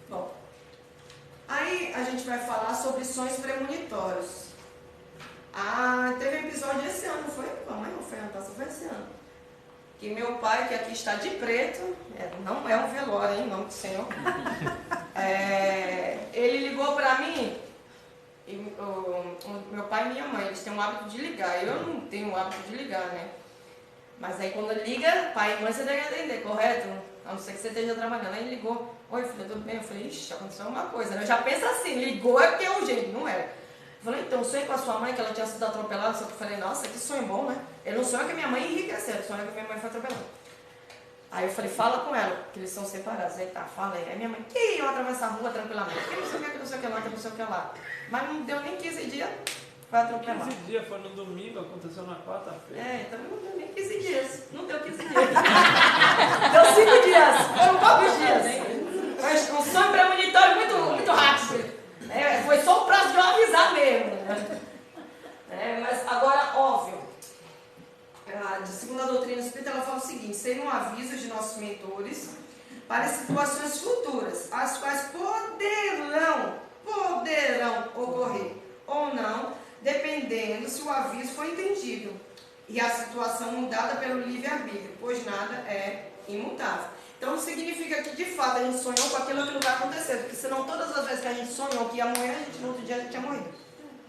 Bom, aí a gente vai falar sobre sonhos premonitórios. Teve um episódio esse ano, não foi? Não foi ano passado, foi esse ano. Que meu pai, que aqui está de preto, não é um velório, em nome do Senhor, ele ligou para mim. E meu pai e minha mãe, eles têm o hábito de ligar. Eu não tenho o hábito de ligar, né? Mas aí quando liga, pai e mãe você deve atender, correto? A não ser que você esteja trabalhando. Aí ele ligou, oi filha, tudo bem? Eu falei, ixi, aconteceu uma coisa, né? Eu já penso assim, ligou é porque é um jeito, não era. Eu falei, então, sonhei com a sua mãe que ela tinha sido atropelada, só que eu falei, nossa, que sonho bom, né? Ele não sonhou que minha mãe enriqueceu, ele sonhou que minha mãe foi atropelada. Aí eu falei, fala com ela, que eles são separados. Aí tá, fala aí. Aí minha mãe, que eu atravessar a rua tranquilamente, que não sei o que, que não sei o que lá, que não sei o que lá. Mas não deu nem 15 dias, foi atropelado. 15 dias, foi no domingo, aconteceu na quarta-feira. Então não deu nem 15 dias, não deu 15 dias. Deu 5 dias, foram poucos dias. Foi um sonho premonitório muito rápido. Foi só o prazo de eu avisar mesmo. Mas agora, óbvio, segundo a doutrina espírita, ela fala o seguinte: seria um aviso de nossos mentores para situações futuras, as quais poderão ocorrer ou não, dependendo se o aviso for entendido e a situação mudada pelo livre-arbítrio, pois nada é imutável. Então, significa que, de fato, a gente sonhou com aquilo que vai acontecer, porque senão todas as vezes que a gente sonhou que ia morrer, a gente no outro dia já tinha morrido.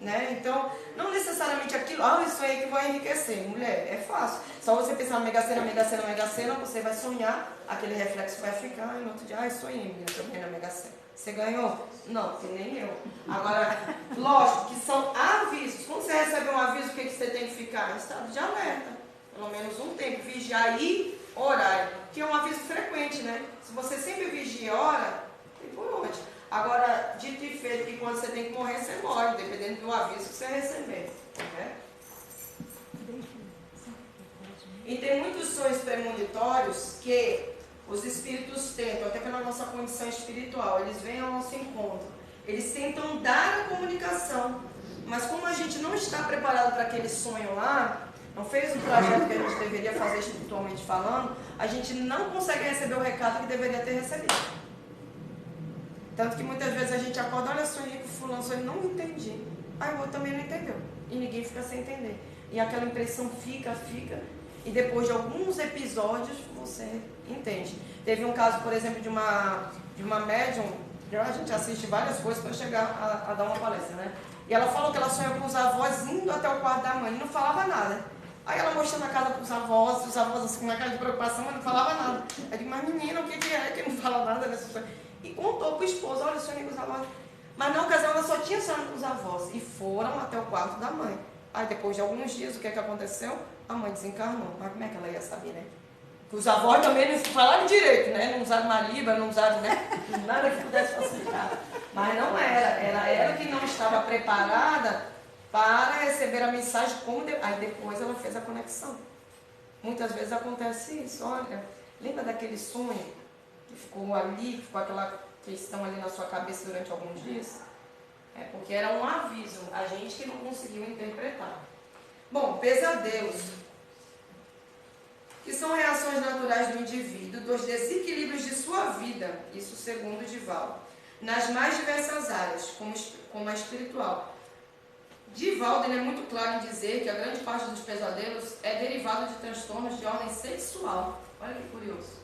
Né? Então, não necessariamente aquilo, eu sonhei que vai enriquecer. Mulher, é fácil. Só você pensar na Mega Sena, você vai sonhar, aquele reflexo vai ficar, e no outro dia, sonhei, eu ganhei na Mega Sena. Você ganhou? Não, que nem eu. Agora, lógico que são avisos. Quando você recebe um aviso, o que você tem que ficar? Em estado de alerta. pelo menos um tempo, vigiar e orar, que é um aviso frequente, né? Se você sempre vigia e ora, tem por onde. Agora, dito e feito que quando você tem que morrer, você morre, dependendo do aviso que você receber. Né? E tem muitos sonhos premonitórios que os espíritos tentam, até pela nossa condição espiritual, eles vêm ao nosso encontro. Eles tentam dar a comunicação, mas como a gente não está preparado para aquele sonho lá, não fez o trajeto que a gente deveria fazer espiritualmente falando, a gente não consegue receber o recado que deveria ter recebido. Tanto que muitas vezes a gente acorda, olha, sonhei com fulano, sonhei, não entendi. Aí o outro também não entendeu. E ninguém fica sem entender. E aquela impressão fica, e depois de alguns episódios você entende. Teve um caso, por exemplo, de uma médium, a gente assiste várias coisas para chegar a dar uma palestra, né? E ela falou que ela sonhou com os avós indo até o quarto da mãe e não falava nada. Aí ela mostrando a casa para os avós assim, com uma cara de preocupação, mas não falava nada. Eu digo, mas menina, o que é que não fala nada nessa sonho? E contou para o esposo, olha, eu sonhei com os avós. Mas na ocasião ela só tinha sonhado com os avós. E foram até o quarto da mãe. Aí depois de alguns dias, o que aconteceu? A mãe desencarnou. Mas como é que ela ia saber, né? Porque os avós também não falaram direito, né? Não usaram Malibra, não usaram, né? Nada que pudesse facilitar. Mas não era. Ela era que não estava preparada para receber a mensagem. Aí depois ela fez a conexão. Muitas vezes acontece isso. Olha, lembra daquele sonho que ficou ali, ficou aquela questão ali na sua cabeça durante alguns dias? É porque era um aviso, a gente que não conseguiu interpretar. Bom, pesadelos, que são reações naturais do indivíduo dos desequilíbrios de sua vida, isso segundo Divaldo, nas mais diversas áreas, como a espiritual. Divaldo é muito claro em dizer que a grande parte dos pesadelos é derivado de transtornos de ordem sexual. Olha que curioso.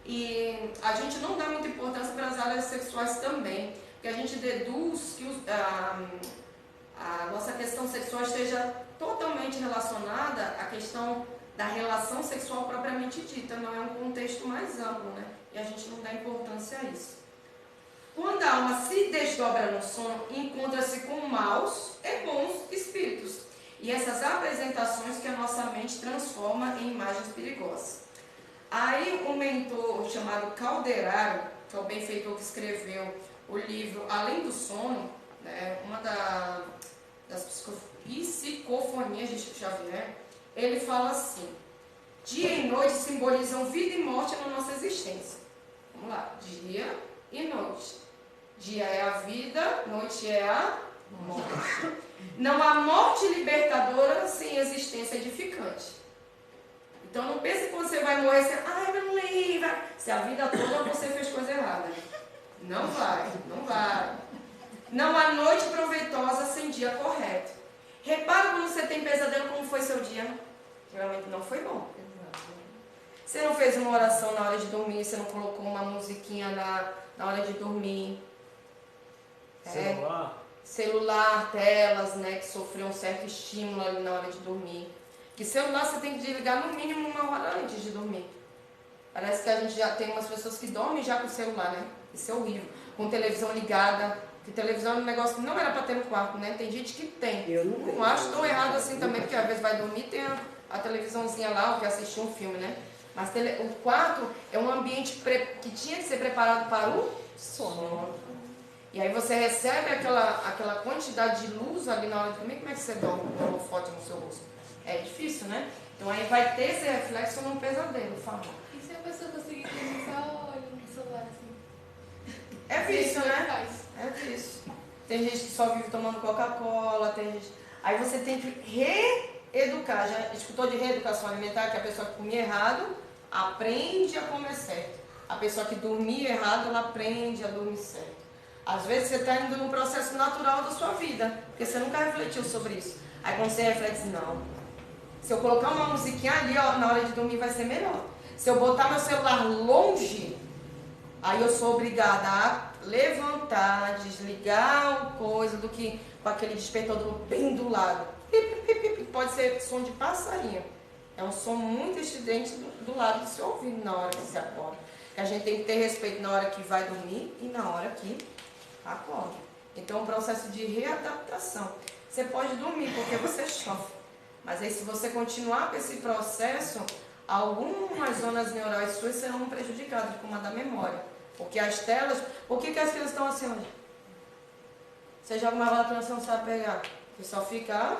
E a gente não dá muita importância para as áreas sexuais também, porque a gente deduz que a nossa questão sexual esteja totalmente relacionada à questão da relação sexual propriamente dita, não é um contexto mais amplo, né? E a gente não dá importância a isso. Quando a alma se desdobra no sono, encontra-se com maus e bons espíritos. E essas apresentações que a nossa mente transforma em imagens perigosas. Aí um mentor chamado Calderaro, que é o benfeitor que escreveu o livro Além do Sono, né, uma das psicofonias de Chico Xavier, ele fala assim: dia e noite simbolizam vida e morte na nossa existência. Vamos lá, dia e noite. Dia é a vida, noite é a morte. Não há morte libertadora sem existência edificante. Então não pense que você vai morrer assim, ai, meu livro, se a vida toda você fez coisa errada. Não vai, não vai. Não há noite proveitosa sem dia correto. Repara quando você tem pesadelo, como foi seu dia. Geralmente não foi bom. Você não fez uma oração na hora de dormir, você não colocou uma musiquinha na hora de dormir. Celular, telas, né, que sofreu um certo estímulo ali na hora de dormir. Que celular você tem que desligar no mínimo 1 hora antes de dormir. Parece que a gente já tem umas pessoas que dormem já com o celular, né? Isso é horrível. Com televisão ligada. Que televisão é um negócio que não era para ter no quarto, né? Tem gente que tem. Eu não acho tão errado assim também, porque às vezes vai dormir tem a televisãozinha lá, ou que assistir um filme, né? Mas o quarto é um ambiente que tinha que ser preparado para o sono. E aí você recebe aquela quantidade de luz ali na hora de dormir, como é que você dorme com um holofote no seu rosto? É difícil, né? Então aí vai ter esse reflexo num pesadelo, fala. E se a pessoa conseguir dormir só olhando no celular assim? É vício, né? É vício. Tem gente que só vive tomando Coca-Cola, tem gente... Aí você tem que reeducar. Já escutou de reeducação alimentar, que a pessoa que comia errado aprende a comer certo. A pessoa que dormia errado, ela aprende a dormir certo. Às vezes você está indo num processo natural da sua vida, porque você nunca refletiu sobre isso. Aí quando você reflete, não. Se eu colocar uma musiquinha ali, ó, na hora de dormir vai ser melhor. Se eu botar meu celular longe, aí eu sou obrigada a levantar, desligar o coisa do que com aquele despertador bem do lado. Pode ser som de passarinho. É um som muito estridente do lado do seu ouvido na hora que você acorda. A gente tem que ter respeito na hora que vai dormir e na hora que acorda. Então é um processo de readaptação. Você pode dormir porque você sofre. Mas aí se você continuar com esse processo, algumas zonas neurais suas serão prejudicadas, como a da memória. Porque as telas... Por que as crianças estão assim hoje? Você joga uma bola, a criança não sabe pegar. Porque só fica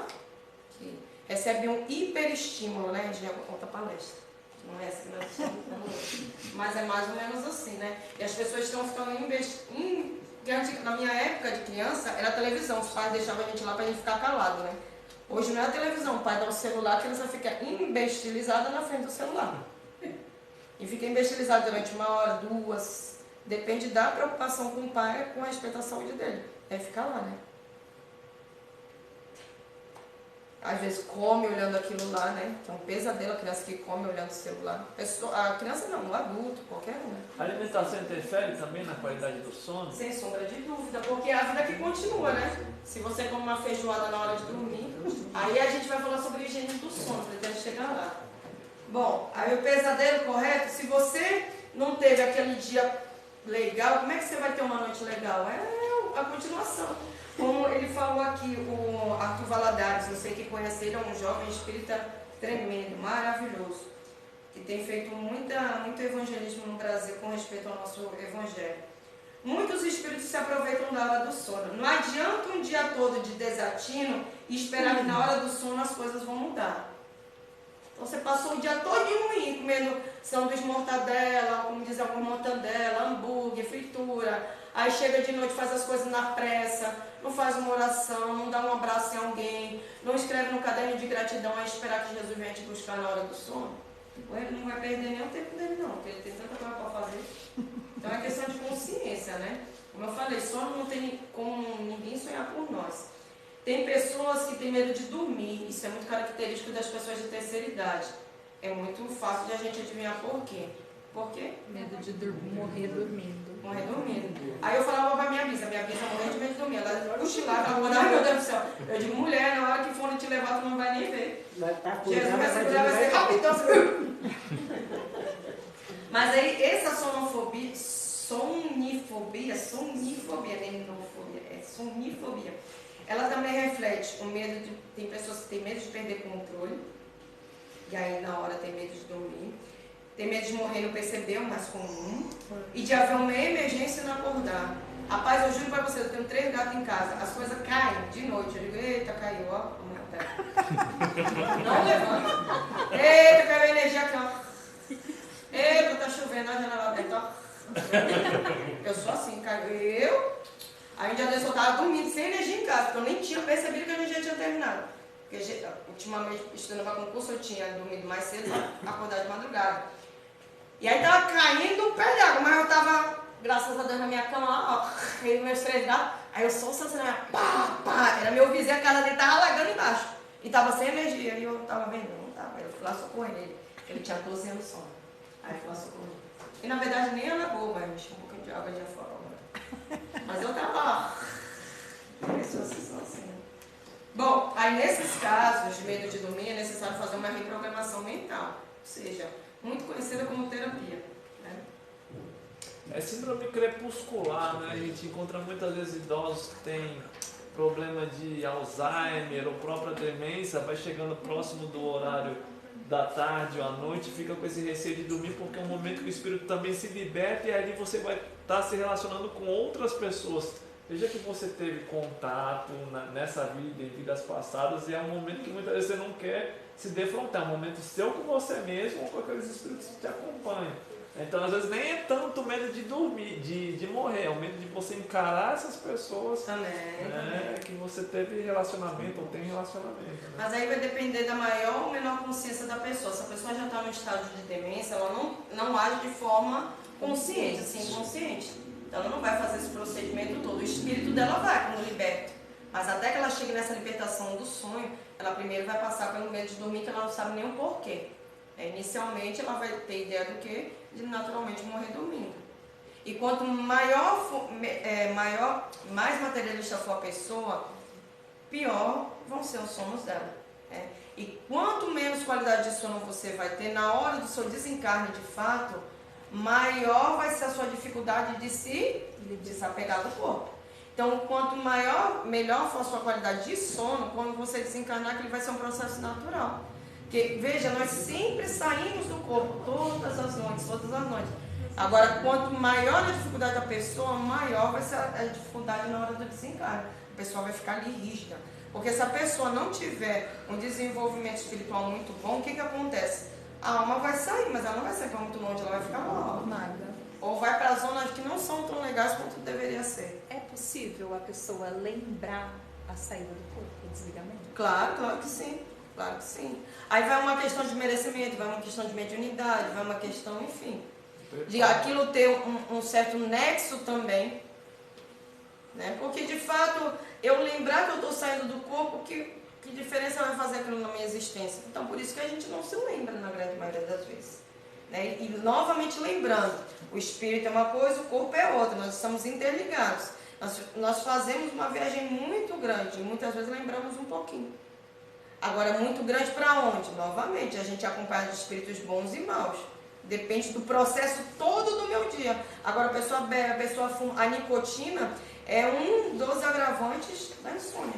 aqui. Recebe um hiperestímulo, né? A gente já conta palestra. Não é assim, mas é mais ou menos assim, né? E as pessoas estão ficando na minha época de criança, era a televisão. Os pais deixavam a gente lá pra gente ficar calado, né? Hoje não é a televisão. O pai dá o celular, a criança fica imbestilizada na frente do celular. E fica imbestilizada durante 1 hora, 2. Depende da preocupação com o pai com respeito à saúde dele. É ficar lá, né? Às vezes come olhando aquilo lá, né? Que é um pesadelo a criança que come olhando o celular. A criança não, o adulto, qualquer um. Né? A alimentação interfere também na qualidade do sono? Sem sombra de dúvida, porque é a vida que continua, né? Se você come uma feijoada na hora de dormir, aí a gente vai falar sobre higiene do sono, pretende chegar lá. Bom, aí o pesadelo correto, se você não teve aquele dia legal, como é que você vai ter uma noite legal? É a continuação. Como ele falou aqui, o Arthur Valadares, não sei quem conhece ele, é um jovem espírita tremendo, maravilhoso, que tem feito muito evangelismo no Brasil com respeito ao nosso evangelho. Muitos espíritos se aproveitam da hora do sono. Não adianta um dia todo de desatino e esperar que na hora do sono as coisas vão mudar. Então você passou o dia todo ruim, comendo sanduíche mortadela, como diz alguma mortadela, hambúrguer, fritura. Aí chega de noite, faz as coisas na pressa, não faz uma oração, não dá um abraço em alguém, não escreve no caderno de gratidão a esperar que Jesus venha te buscar na hora do sono. Ele não vai perder nem o tempo dele não, porque ele tem tanta coisa para fazer. Então é questão de consciência, né? Como eu falei, sono não tem como ninguém sonhar por nós. Tem pessoas que têm medo de dormir, isso é muito característico das pessoas de terceira idade. É muito fácil de a gente adivinhar por quê. Por quê? Medo de morrer dormindo. Morrer dormindo. Aí eu falava pra minha bisa morrendo de medo de dormir. Ela cochilava, ela falava, ai meu Deus do céu. Eu digo, mulher, na hora que forem te levar, tu não vai nem ver. Jesus vai segurar, vai ser rapidão. Mas aí, essa sonifobia, ela também reflete o medo de... Tem pessoas que têm medo de perder controle, e aí na hora tem medo de dormir. Tem medo de morrer e não perceber, o mais comum. E de haver uma emergência e não acordar. Rapaz, eu juro pra você, eu tenho 3 gatos em casa, as coisas caem de noite. Eu digo, eita, caiu, ó. Não levanta. Eita, caiu a energia aqui, ó. Eita, tá chovendo, a janela aberta, ó. Eu sou assim, caiu. Aí um dia desse eu tava dormindo sem energia em casa, porque eu nem tinha percebido que a energia tinha terminado. Porque ultimamente, estudando para concurso, eu tinha dormido mais cedo, acordar de madrugada. E aí tava caindo um pé d'água, mas eu tava, graças a Deus, na minha cama, ó, e meus 3 gatos. Aí eu só o sangue, pá, pá, era meu vizinho, a casa dele tava alagando embaixo. E tava sem energia, e eu tava vendo, não tava. Aí eu fui lá socorrer ele, ele tinha 12 anos só. Aí eu fui lá socorrer. E na verdade nem alagou, mas enchi um pouquinho de água de afora. Mas eu tava lá. Pessoas que são assim. Bom, aí nesses casos de medo de dormir é necessário fazer uma reprogramação mental, ou seja, muito conhecida como terapia. Né? É síndrome crepuscular, né? A gente encontra muitas vezes idosos que têm problema de Alzheimer ou própria demência, vai chegando próximo do horário da tarde ou à noite, fica com esse receio de dormir porque é um momento que o espírito também se liberta e aí você vai estar se relacionando com outras pessoas. Veja que você teve contato nessa vida, em vidas passadas, e é um momento que muitas vezes você não quer se defrontar, é um momento seu com você mesmo ou com aqueles espíritos que te acompanham. Então, às vezes, nem é tanto medo de dormir, de morrer, é o medo de você encarar essas pessoas também. Que você teve relacionamento ou tem relacionamento. Né? Mas aí vai depender da maior ou menor consciência da pessoa. Se a pessoa já está no estado de demência, ela não age de forma consciente, assim, inconsciente. Então, ela não vai fazer esse procedimento todo. O espírito dela vai, como liberta. Mas até que ela chegue nessa libertação do sonho, ela primeiro vai passar pelo medo de dormir, que ela não sabe nem o porquê. Inicialmente, ela vai ter ideia do quê? De naturalmente morrer dormindo. E quanto mais materialista for a pessoa, pior vão ser os sonos dela. E quanto menos qualidade de sono você vai ter na hora do seu desencarne de fato, maior vai ser a sua dificuldade de se desapegar do corpo. Então, quanto melhor for a sua qualidade de sono, quando você desencarnar, que ele vai ser um processo natural. Porque, veja, nós sempre saímos do corpo, todas as noites. Agora, quanto maior a dificuldade da pessoa, maior vai ser a dificuldade na hora do desencarne. A pessoa vai ficar ali rígida. Porque se a pessoa não tiver um desenvolvimento espiritual muito bom, o que acontece? A alma vai sair, mas ela não vai sair para muito longe, ela vai ficar lá. Nada. Ou vai para zonas que não são tão legais quanto deveria ser. É possível a pessoa lembrar a saída do corpo, o desligamento? Claro que sim. Claro que sim. Aí vai uma questão de merecimento, vai uma questão de mediunidade, vai uma questão, enfim, de aquilo ter um certo nexo também. Né? Porque, de fato, eu lembrar que eu estou saindo do corpo, que diferença vai fazer aquilo na minha existência? Então, por isso que a gente não se lembra, na grande maioria das vezes. Né? E, novamente, lembrando, o espírito é uma coisa, o corpo é outra, nós estamos interligados. Nós fazemos uma viagem muito grande, e muitas vezes lembramos um pouquinho. Agora, muito grande para onde? Novamente, a gente acompanha de espíritos bons e maus. Depende do processo todo do meu dia. Agora, a pessoa bebe, a pessoa fuma. A nicotina é um dos agravantes da insônia.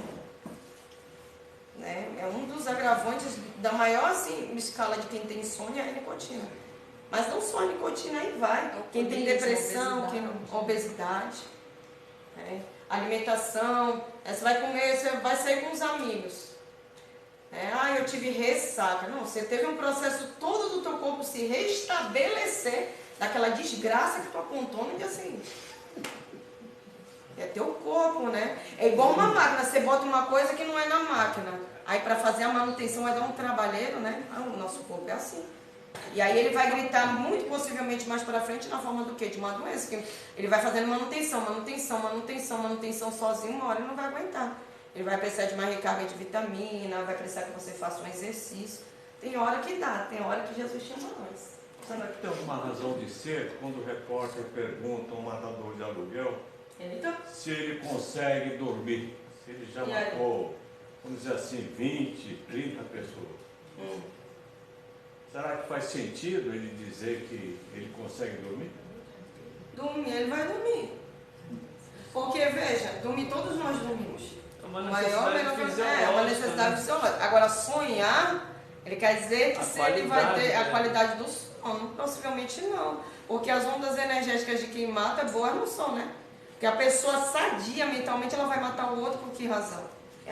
Né? É um dos agravantes da maior assim, escala de quem tem insônia é a nicotina. Mas não só a nicotina, aí vai. Quem tem depressão, obesidade. Né? Alimentação. Você vai comer, você vai sair com os amigos. Eu tive ressaca. Não, você teve um processo todo do teu corpo se restabelecer daquela desgraça que tu apontou no dia seguinte. É teu corpo, né? É igual uma máquina, você bota uma coisa que não é na máquina. Aí para fazer a manutenção vai dar um trabalheiro, né? O nosso corpo é assim. E aí ele vai gritar muito possivelmente mais para frente na forma do quê? De uma doença. Que ele vai fazendo manutenção sozinho, uma hora ele não vai aguentar. Ele vai precisar de uma recarga de vitamina, vai precisar que você faça um exercício. Tem hora que dá, tem hora que Jesus chama nós. Será que tem alguma razão de ser quando o repórter pergunta a um matador de aluguel se ele consegue dormir? Se ele já matou, vamos dizer assim, 20, 30 pessoas. Será que faz sentido ele dizer que ele consegue dormir? Dormir, ele vai dormir. Porque, veja, dormir todos nós dormimos. É uma necessidade fisiológica. Agora, sonhar, ele quer dizer que se ele vai ter a qualidade do sono, possivelmente não. Porque as ondas energéticas de quem mata é boa não são, né? Porque a pessoa sadia mentalmente, ela vai matar o outro por que razão?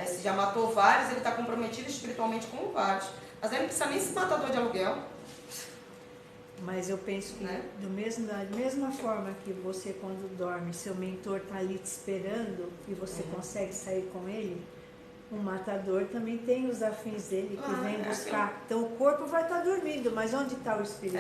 Se já matou vários, ele está comprometido espiritualmente com vários. Mas ele não precisa nem ser matador de aluguel. Mas eu penso que da mesma forma que você quando dorme, seu mentor está ali te esperando e você consegue sair com ele, o matador também tem os afins dele que vem buscar. Então o corpo vai estar dormindo, mas onde está o espírito?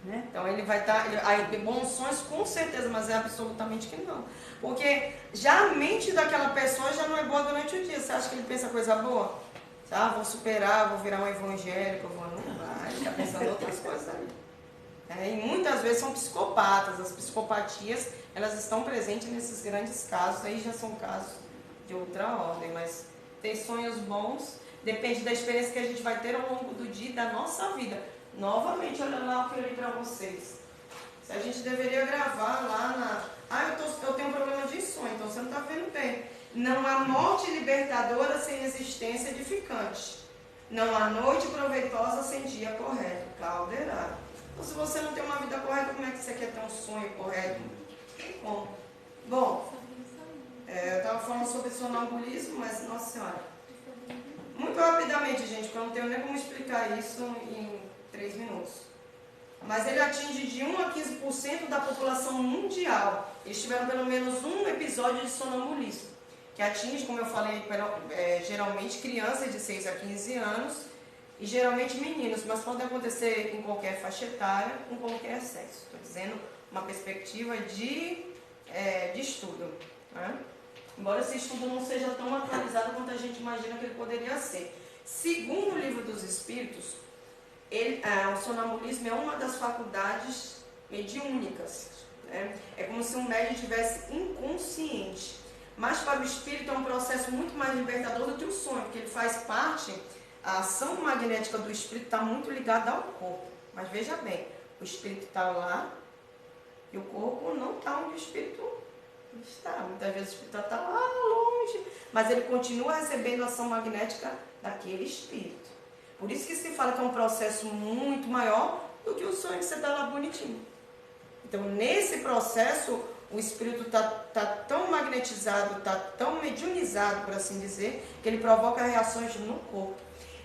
Né? Então ele vai estar. Aí bons sonhos com certeza, mas é absolutamente que não. Porque já a mente daquela pessoa já não é boa durante o dia. Você acha que ele pensa coisa boa? Vou superar, vou virar um evangélico, não vai, ele está pensando em outras coisas ali. E muitas vezes são psicopatas. As psicopatias, elas estão presentes nesses grandes casos, aí já são casos de outra ordem, mas ter sonhos bons depende da experiência que a gente vai ter ao longo do dia e da nossa vida. Novamente, olha lá o que eu li para vocês. Se a gente deveria gravar lá eu tenho um problema de insônia, então você não está vendo bem. Não há morte libertadora sem existência edificante. Não há noite proveitosa sem dia correto. Caldeirado. Então, se você não tem uma vida correta, como é que você quer ter um sonho correto? Não tem como. Bom, eu estava falando sobre sonambulismo, mas, nossa senhora. Muito rapidamente, gente, porque eu não tenho nem como explicar isso em 3 minutos. Mas ele atinge de 1 a 15% da população mundial. Eles tiveram pelo menos um episódio de sonambulismo, que atinge, como eu falei, geralmente crianças de 6 a 15 anos e geralmente meninos, mas pode acontecer em qualquer faixa etária, com qualquer sexo. Estou dizendo uma perspectiva de estudo. Né? Embora esse estudo não seja tão atualizado quanto a gente imagina que ele poderia ser. Segundo o Livro dos Espíritos, o sonambulismo é uma das faculdades mediúnicas. Né? É como se um médium estivesse inconsciente. Mas para o espírito é um processo muito mais libertador do que o sonho, porque ele faz parte, a ação magnética do espírito está muito ligada ao corpo. Mas veja bem, o espírito está lá e o corpo não está onde o espírito Está. Muitas vezes o espírito está lá longe, mas ele continua recebendo a ação magnética daquele espírito. Por isso que se fala que é um processo muito maior do que o sonho que você está lá bonitinho. Então, nesse processo, o espírito está tão magnetizado, está tão mediunizado, por assim dizer, que ele provoca reações no corpo.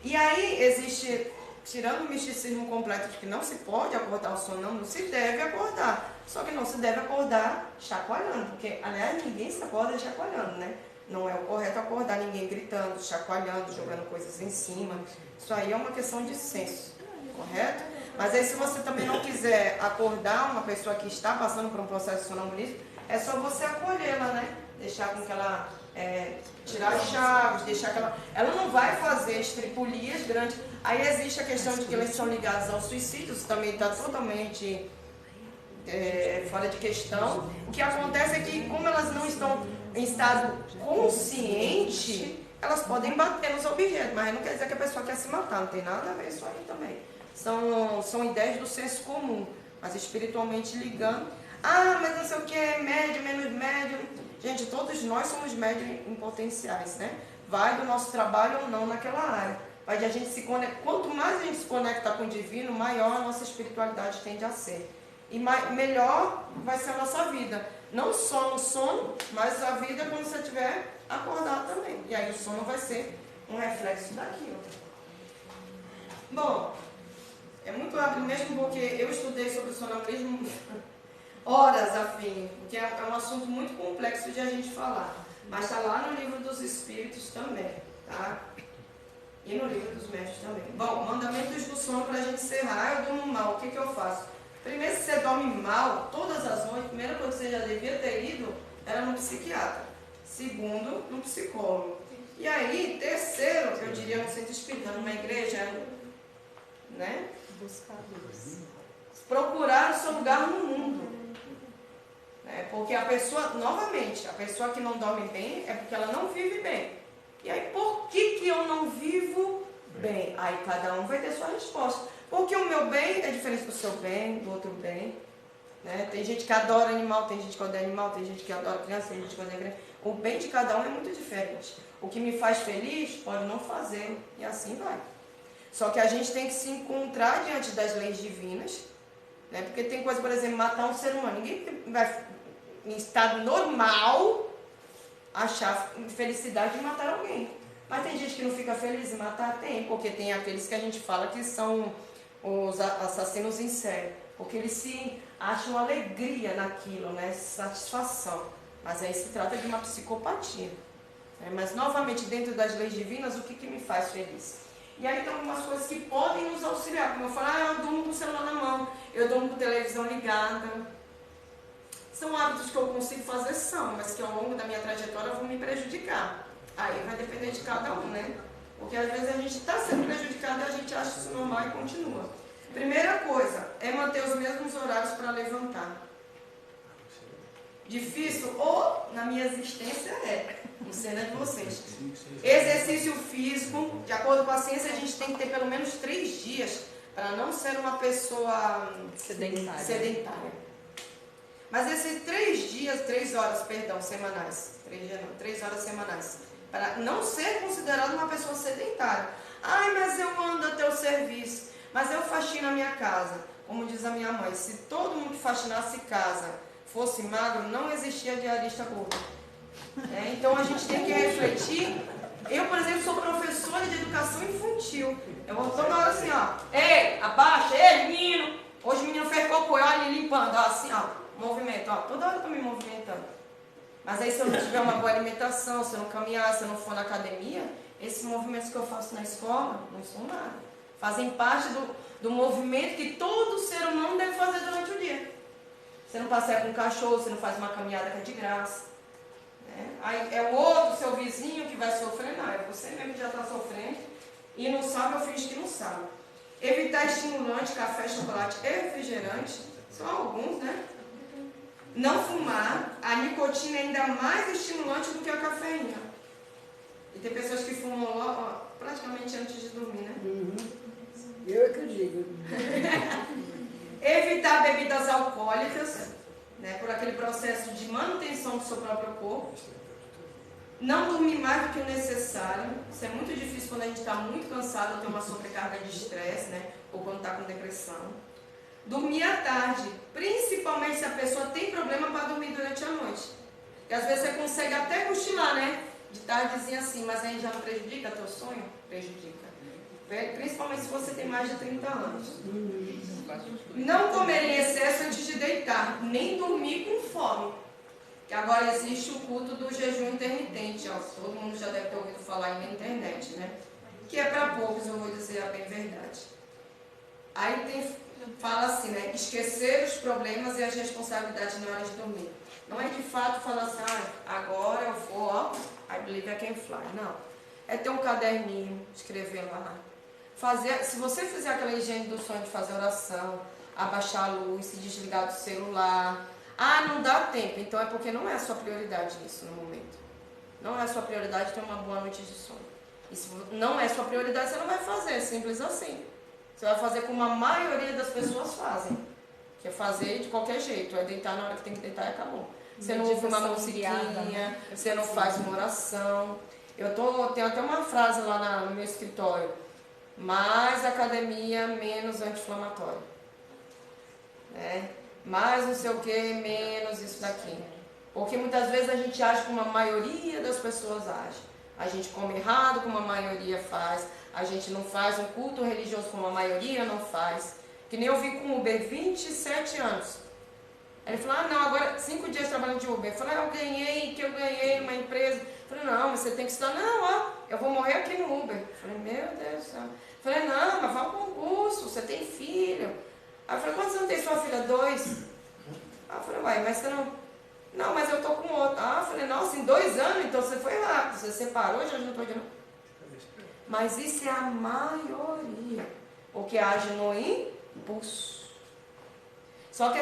E aí existe, tirando o misticismo completo de que não se pode acordar o sono, não se deve acordar. Só que não se deve acordar chacoalhando, porque, aliás, ninguém se acorda chacoalhando, né? Não é o correto acordar ninguém gritando, chacoalhando, jogando coisas em cima. Isso aí é uma questão de senso, correto? Mas aí, se você também não quiser acordar uma pessoa que está passando por um processo de sonambulismo, é só você acolhê-la, né? Deixar com que ela tirar as chaves, deixar que ela não vai fazer estripulias grandes. Aí existe a questão de que elas são ligadas ao suicídio, isso também está totalmente fora de questão. O que acontece é que, como elas não estão em estado consciente, elas podem bater nos objetos, mas não quer dizer que a pessoa quer se matar, não tem nada a ver isso aí também. São ideias do senso comum, mas espiritualmente ligando. Ah, mas não sei o que, médium, menos médium. Gente, todos nós somos médium em potenciais, né? Vai do nosso trabalho ou não naquela área. Vai de a gente se conectar. Quanto mais a gente se conecta com o divino, maior a nossa espiritualidade tende a ser. E melhor vai ser a nossa vida. Não só no sono, mas a vida quando você estiver acordado também. E aí o sono vai ser um reflexo daquilo. Bom, é muito rápido mesmo porque eu estudei sobre o sonambulismo horas a fim, porque é um assunto muito complexo de a gente falar. Mas está lá no livro dos Espíritos também, tá? E no livro dos Mestres também. Bom, mandamentos do sono para a gente encerrar. Eu durmo mal, o que eu faço? Primeiro, se você dorme mal, todas as noites, a primeira coisa que você já devia ter ido era no psiquiatra. Segundo, no psicólogo. E aí, terceiro, eu diria no centro espírita, numa igreja, né? Buscar Deus. Procurar o seu lugar no mundo. Porque a pessoa, novamente, a pessoa que não dorme bem é porque ela não vive bem. E aí, por que eu não vivo bem? Aí cada um vai ter sua resposta. Porque o meu bem é diferente do seu bem, do outro bem. Né? Tem gente que adora animal, tem gente que odeia animal, tem gente que adora criança, tem gente que odeia criança. O bem de cada um é muito diferente. O que me faz feliz pode não fazer, e assim vai. Só que a gente tem que se encontrar diante das leis divinas, né? Porque tem coisa, por exemplo, matar um ser humano. Ninguém vai, em estado normal, achar felicidade de matar alguém. Mas tem gente que não fica feliz em matar? Tem, porque tem aqueles que a gente fala que são os assassinos em série. Porque eles se acham alegria naquilo, né? Satisfação. Mas aí se trata de uma psicopatia. Mas, novamente, dentro das leis divinas, o que me faz feliz? E aí tem algumas coisas que podem nos auxiliar. Como eu falo, eu durmo com o celular na mão, eu durmo com a televisão ligada. São hábitos que eu consigo fazer, mas que ao longo da minha trajetória vão me prejudicar. Aí vai depender de cada um, né? Porque às vezes a gente está sendo prejudicado e a gente acha isso normal e continua. Primeira coisa é manter os mesmos horários para levantar. Difícil? Ou, na minha existência, não sei na de vocês. Exercício físico, de acordo com a ciência, a gente tem que ter pelo menos 3 dias para não ser uma pessoa sedentária. Mas esses 3 horas semanais, 3 horas semanais, para não ser considerado uma pessoa sedentária. Ai, mas eu ando até o serviço, mas eu faxino a minha casa. Como diz a minha mãe, se todo mundo que faxinasse casa fosse magro, não existia diarista gordo. Então a gente tem que refletir. Eu, por exemplo, sou professora de educação infantil. Eu vou toda hora assim, ó. Ei, abaixa, ei, menino. Hoje o menino fez cocô, olha ele limpando, ó, assim, ó. Movimento, ó. Toda hora eu tô me movimentando. Mas aí se eu não tiver uma boa alimentação, se eu não caminhar, se eu não for na academia, esses movimentos que eu faço na escola não são nada. Fazem parte do movimento que todo ser humano deve fazer durante o dia. Você não passeia com um cachorro, você não faz uma caminhada que é de graça. Aí é o outro, seu vizinho, que vai sofrer, não. É você mesmo que já está sofrendo. E não sabe, eu finge que não sabe. Evitar estimulante, café, chocolate e refrigerante. São alguns, né? Não fumar. A nicotina é ainda mais estimulante do que a cafeína. E tem pessoas que fumam logo, praticamente antes de dormir, né? Eu é que eu digo. Evitar bebidas alcoólicas. né? Por aquele processo de manutenção do seu próprio corpo. Não dormir mais do que o necessário. Isso é muito difícil quando a gente está muito cansado ou tem uma sobrecarga de estresse, né? Ou quando está com depressão. Dormir à tarde, principalmente se a pessoa tem problema para dormir durante a noite. Porque às vezes você consegue até cochilar, né? De tardezinha assim, mas aí já não prejudica teu sonho? Prejudica. Principalmente se você tem mais de 30 anos. Não comer em excesso antes de deitar, nem dormir com fome. Que agora existe o culto do jejum intermitente, ó, todo mundo já deve ter ouvido falar aí na internet, né? Que é para poucos, eu vou dizer a bem verdade. Aí fala assim, né? Esquecer os problemas e as responsabilidades na hora de dormir. Não é de fato falar assim, agora eu vou, ó, I believe I can fly. Não. É ter um caderninho, escrever lá. Se você fizer aquela higiene do sonho de fazer oração, abaixar a luz, se desligar do celular. Não dá tempo, então é porque não é a sua prioridade isso no momento. Não é a sua prioridade ter uma boa noite de sono. E se não é a sua prioridade, você não vai fazer, é simples assim. Você vai fazer como a maioria das pessoas fazem. Que é fazer de qualquer jeito, é deitar na hora que tem que deitar e acabou. Você não ouve uma musiquinha, você não faz uma oração. Tenho até uma frase lá no meu escritório. Mais academia, menos anti-inflamatório. Mais não sei o que, menos isso daqui. Porque muitas vezes a gente age como a maioria das pessoas age. A gente come errado como a maioria faz. A gente não faz um culto religioso como a maioria não faz. Que nem eu vim com o Uber 27 anos. Ele falou, não, agora 5 dias trabalhando de Uber. Eu falei, eu ganhei uma empresa. Eu falei, não, mas você tem que estudar. Não, eu vou morrer aqui no Uber. Eu falei, meu Deus do céu. Eu falei, não, mas vá para um curso, você tem filho. Aí eu falei, quantos anos tem sua filha? 2. Aí eu falei, uai, mas você não... Não, mas eu tô com outro. Eu falei, nossa, em 2 anos, então você foi rápido. Você separou e já juntou de novo. Mas isso é a maioria. Porque age no impulso. Só que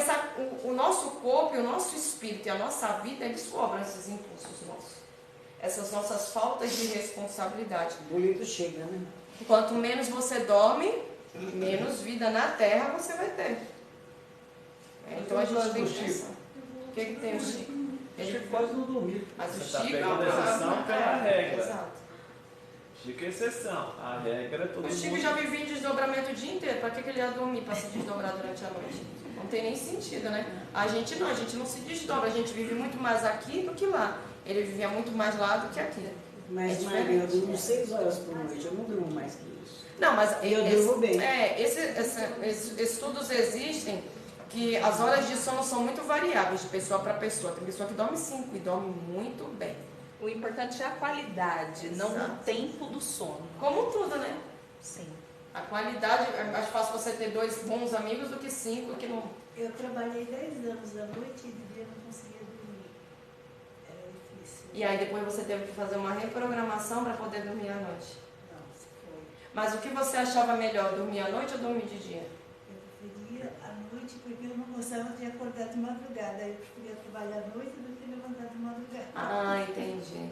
o nosso corpo e o nosso espírito e a nossa vida, eles cobram esses impulsos nossos. Essas nossas faltas de responsabilidade. O boleto chega, né? Quanto menos você dorme, menos vida na terra você vai ter. Então a gente tem que pensar. O que tem o Chico? Ele quase não dormiu. Mas o Você Chico tá pegando exceção pela regra. Exato. Chico é exceção. A regra é todo mundo. O Chico já vivia em desdobramento o dia inteiro. Para que ele ia dormir para se desdobrar durante a noite? Não tem nem sentido, né? A gente não se desdobra. A gente vive muito mais aqui do que lá. Ele vivia muito mais lá do que aqui. Mas, Maria, eu durmo 6 horas por noite. Eu não durmo mais que isso. Não, mas eu durmo bem. Esses estudos existem que as horas de sono são muito variáveis de pessoa para pessoa. Tem pessoa que dorme 5 e dorme muito bem. O importante é a qualidade, não o tempo do sono. Como tudo, né? Sim. A qualidade, é mais fácil você ter 2 bons amigos do que 5 que não... Eu trabalhei 10 anos da noite e de dia não conseguia dormir. Era difícil. E aí depois você teve que fazer uma reprogramação para poder dormir à noite. Não, se foi. Mas o que você achava melhor, dormir à noite ou dormir de dia? Eu preferia à noite porque eu não gostava de acordar de madrugada. Eu preferia trabalhar à noite do que levantar de madrugada. Entendi.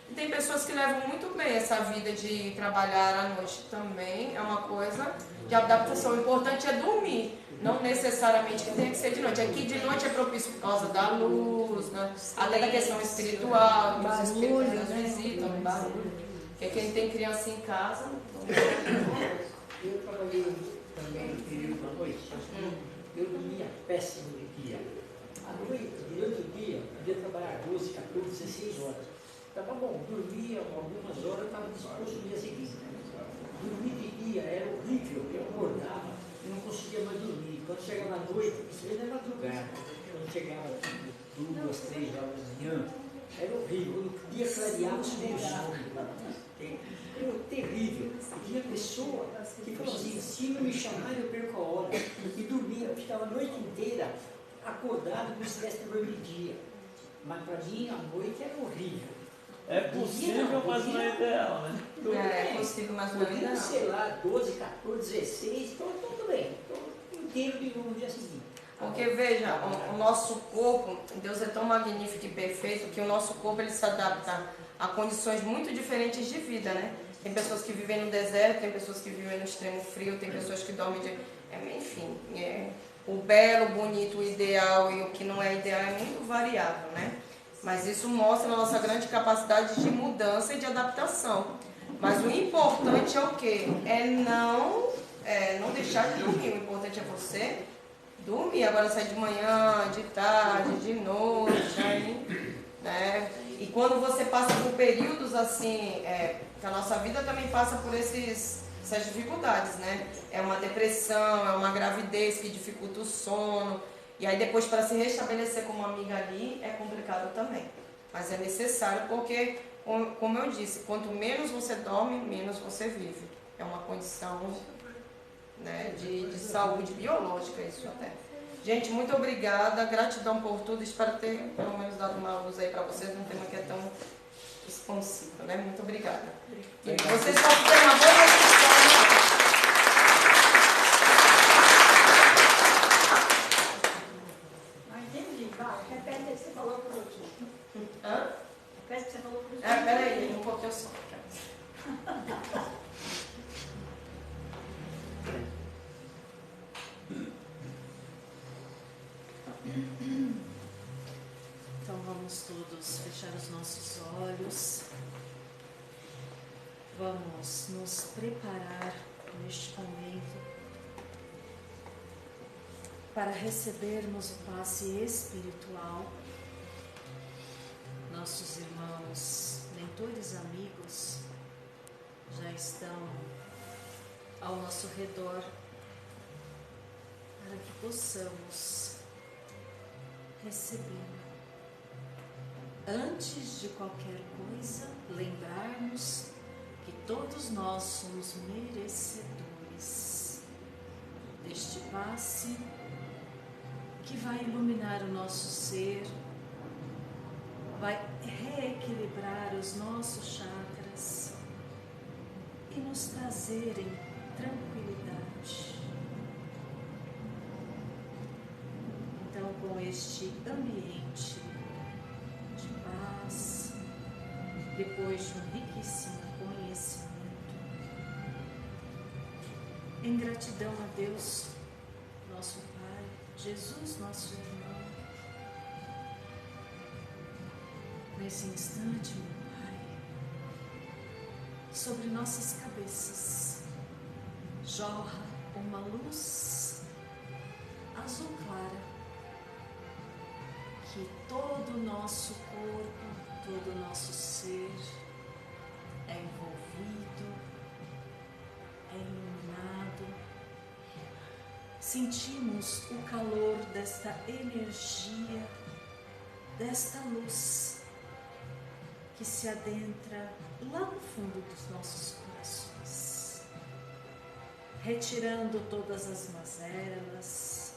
E tem pessoas que levam muito bem essa vida de trabalhar à noite também. É uma coisa de adaptação. O importante é dormir. Não necessariamente que tem que ser de noite. Aqui de noite é propício por causa da luz, né? Até da questão espiritual, que os espíritos nos visitam, no barulho. Porque quem tem criança em casa... Eu trabalhei também no período da noite. Eu dormia péssimo de dia. À noite, durante o dia, eu podia trabalhar 12, 14, 16 horas. Estava bom, dormia algumas horas, estava disposto no dia seguinte. Dormir de dia era horrível, eu acordava e não conseguia mais dormir. Quando chegava à noite, isso aí era madrugada. Quando chegava 2, 3 horas da manhã, era horrível. O dia clareava sobre o sol. Era terrível. E tinha pessoa que falou assim, se não me chamarem eu perco a hora. E dormia, eu ficava a noite inteira acordado como se tivesse dormido de dia. Mas para mim a noite era horrível. É possível, mas não é ideal, né? É possível, mas não é Podia, ideal. sei lá, 12, 14, 16, então tudo bem. Então, inteiro de no dia seguinte. Porque veja, o nosso corpo, Deus é tão magnífico e perfeito que o nosso corpo ele se adapta a condições muito diferentes de vida, né? Tem pessoas que vivem no deserto, tem pessoas que vivem no extremo frio, tem pessoas que dormem de... Enfim, o belo, o bonito, o ideal e o que não é ideal é muito variável, né? Mas isso mostra a nossa grande capacidade de mudança e de adaptação. Mas o importante é o quê? É não deixar de dormir. O importante é você dormir. Agora sai de manhã, de tarde, de noite, aí, né? E quando você passa por períodos assim, que a nossa vida também passa por essas dificuldades, né? É uma depressão, é uma gravidez que dificulta o sono. E aí depois para se restabelecer como amiga ali é complicado também. Mas é necessário porque, como eu disse, quanto menos você dorme, menos você vive. É uma condição, né, de saúde biológica isso até. Gente, muito obrigada, gratidão por tudo. Espero ter pelo menos dado uma luz aí para vocês num tema que é tão expansivo, né? Muito obrigada. E vocês vão ter uma boa noite. Repete o que você falou por último. Hã? Repete o que você falou por último. Peraí, um pouquinho só. Então vamos todos fechar os nossos olhos. Vamos nos preparar neste momento para recebermos o passe espiritual. Nossos irmãos, mentores, amigos já estão ao nosso redor para que possamos receber. Antes de qualquer coisa, lembrarmos que todos nós somos merecedores deste passe que vai iluminar o nosso ser, vai reequilibrar os nossos chakras e nos trazerem tranquilidade. Então, com este ambiente de paz, depois de um riquíssimo conhecimento, em gratidão a Deus, nosso Pai, Jesus, nosso irmão, nesse instante, meu Pai, sobre nossas cabeças jorra uma luz azul clara que todo o nosso corpo, todo o nosso ser é envolvido, é iluminado. Sentimos o calor desta energia, desta luz que se adentra lá no fundo dos nossos corações, retirando todas as mazelas,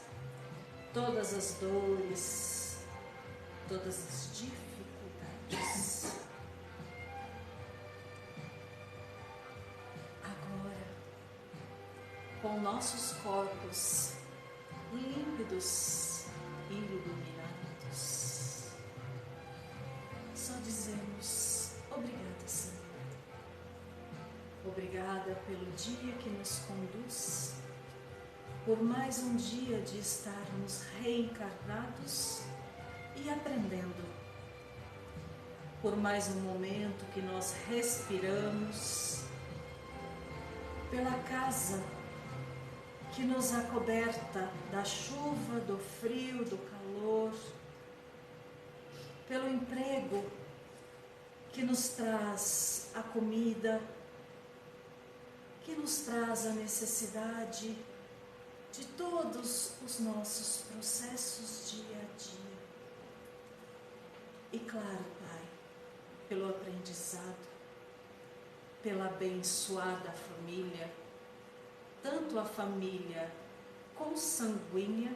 todas as dores, todas as dificuldades. Agora, com nossos corpos límpidos e iluminados, só dizemos obrigada, Senhor. Obrigada pelo dia que nos conduz, por mais um dia de estarmos reencarnados e aprendendo, por mais um momento que nós respiramos, pela casa que nos acoberta da chuva, do frio, do calor, pelo emprego que nos traz a comida, que nos traz a necessidade de todos os nossos processos dia a dia. E claro, Pai, pelo aprendizado, pela abençoada família, tanto a família consanguínea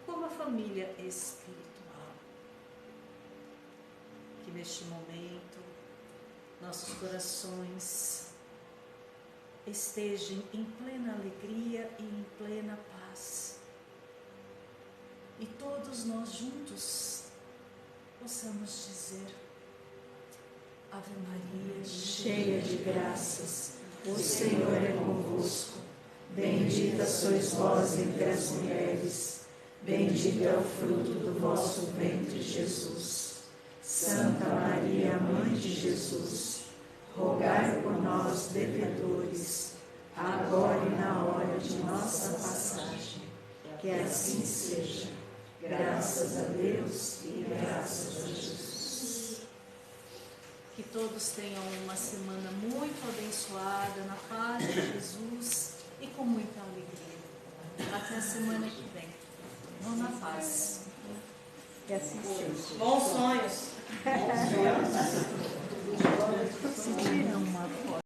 como a família espiritual. Que neste momento nossos corações estejam em plena alegria e em plena paz. E todos nós juntos possamos dizer: Ave Maria, cheia de graças, o Senhor é convosco. Bendita sois vós entre as mulheres, bendito é o fruto do vosso ventre, Jesus. Santa Maria, Mãe de Jesus, rogai por nós, devedores, agora e na hora de nossa passagem. Que assim seja. Graças a Deus e graças a Jesus. Que todos tenham uma semana muito abençoada, na paz de Jesus e com muita alegria. Até a semana que vem. Vão na paz. Que assim seja. Bons sonhos. Bons sonhos.